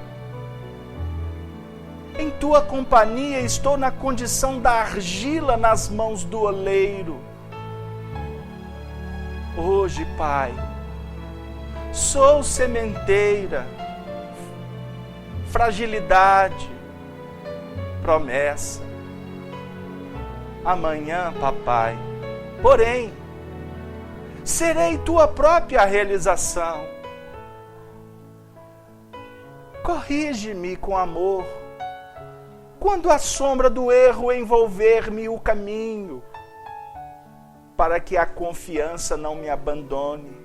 Em tua companhia estou na condição da argila nas mãos do oleiro. Hoje, Pai, sou sementeira, fragilidade, promessa. Amanhã, Papai, porém, serei tua própria realização. Corrige-me com amor, quando a sombra do erro envolver-me o caminho, para que a confiança não me abandone.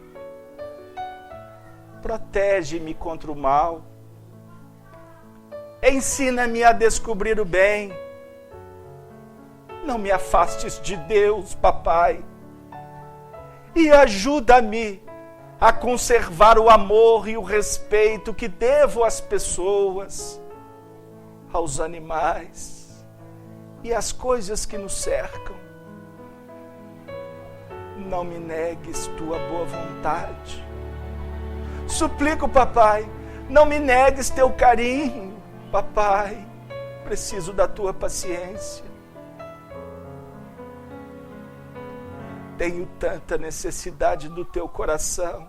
Protege-me contra o mal. Ensina-me a descobrir o bem. Não me afastes de Deus, Papai. E ajuda-me a conservar o amor e o respeito que devo às pessoas, aos animais e às coisas que nos cercam. Não me negues tua boa vontade. Suplico, Papai, não me negues teu carinho. Papai, preciso da tua paciência. Tenho tanta necessidade do teu coração.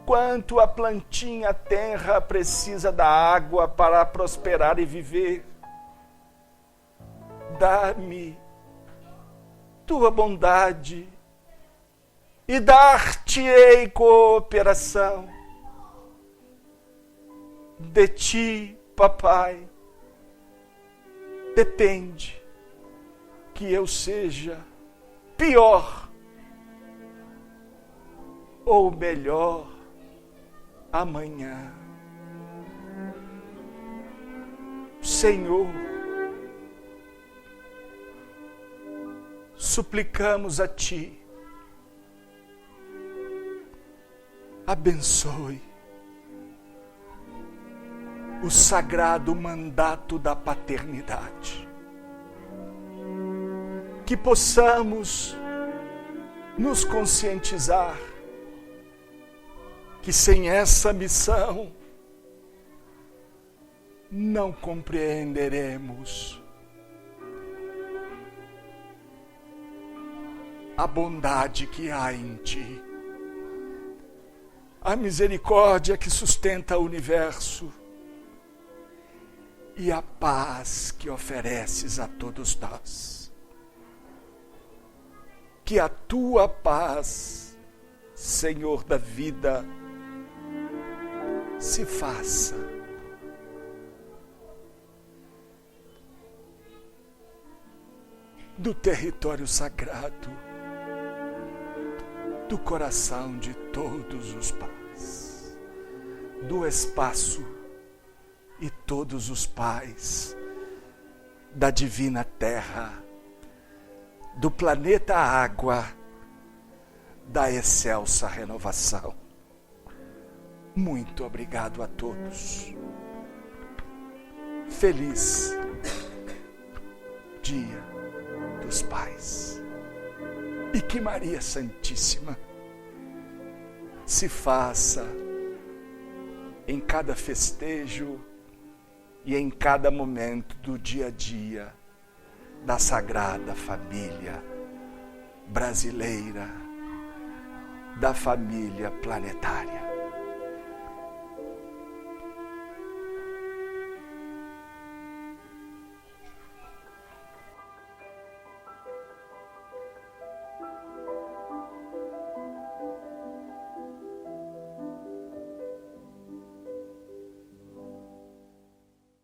Quanto a plantinha tenra precisa da água para prosperar e viver. Dá-me tua bondade e dar-te-ei cooperação. De ti, Papai, depende que eu seja pior ou melhor amanhã. Senhor, suplicamos a Ti, abençoe o sagrado mandato da paternidade, que possamos nos conscientizar que sem essa missão não compreenderemos a bondade que há em ti, a misericórdia que sustenta o universo e a paz que ofereces a todos nós. Que a tua paz, Senhor da vida, se faça do território sagrado, do coração de todos os pais, do espaço e todos os pais da divina terra, do planeta água, da excelsa renovação. Muito obrigado a todos. Feliz Dia dos Pais. E que Maria Santíssima se faça em cada festejo e em cada momento do dia a dia da Sagrada Família brasileira, da família planetária.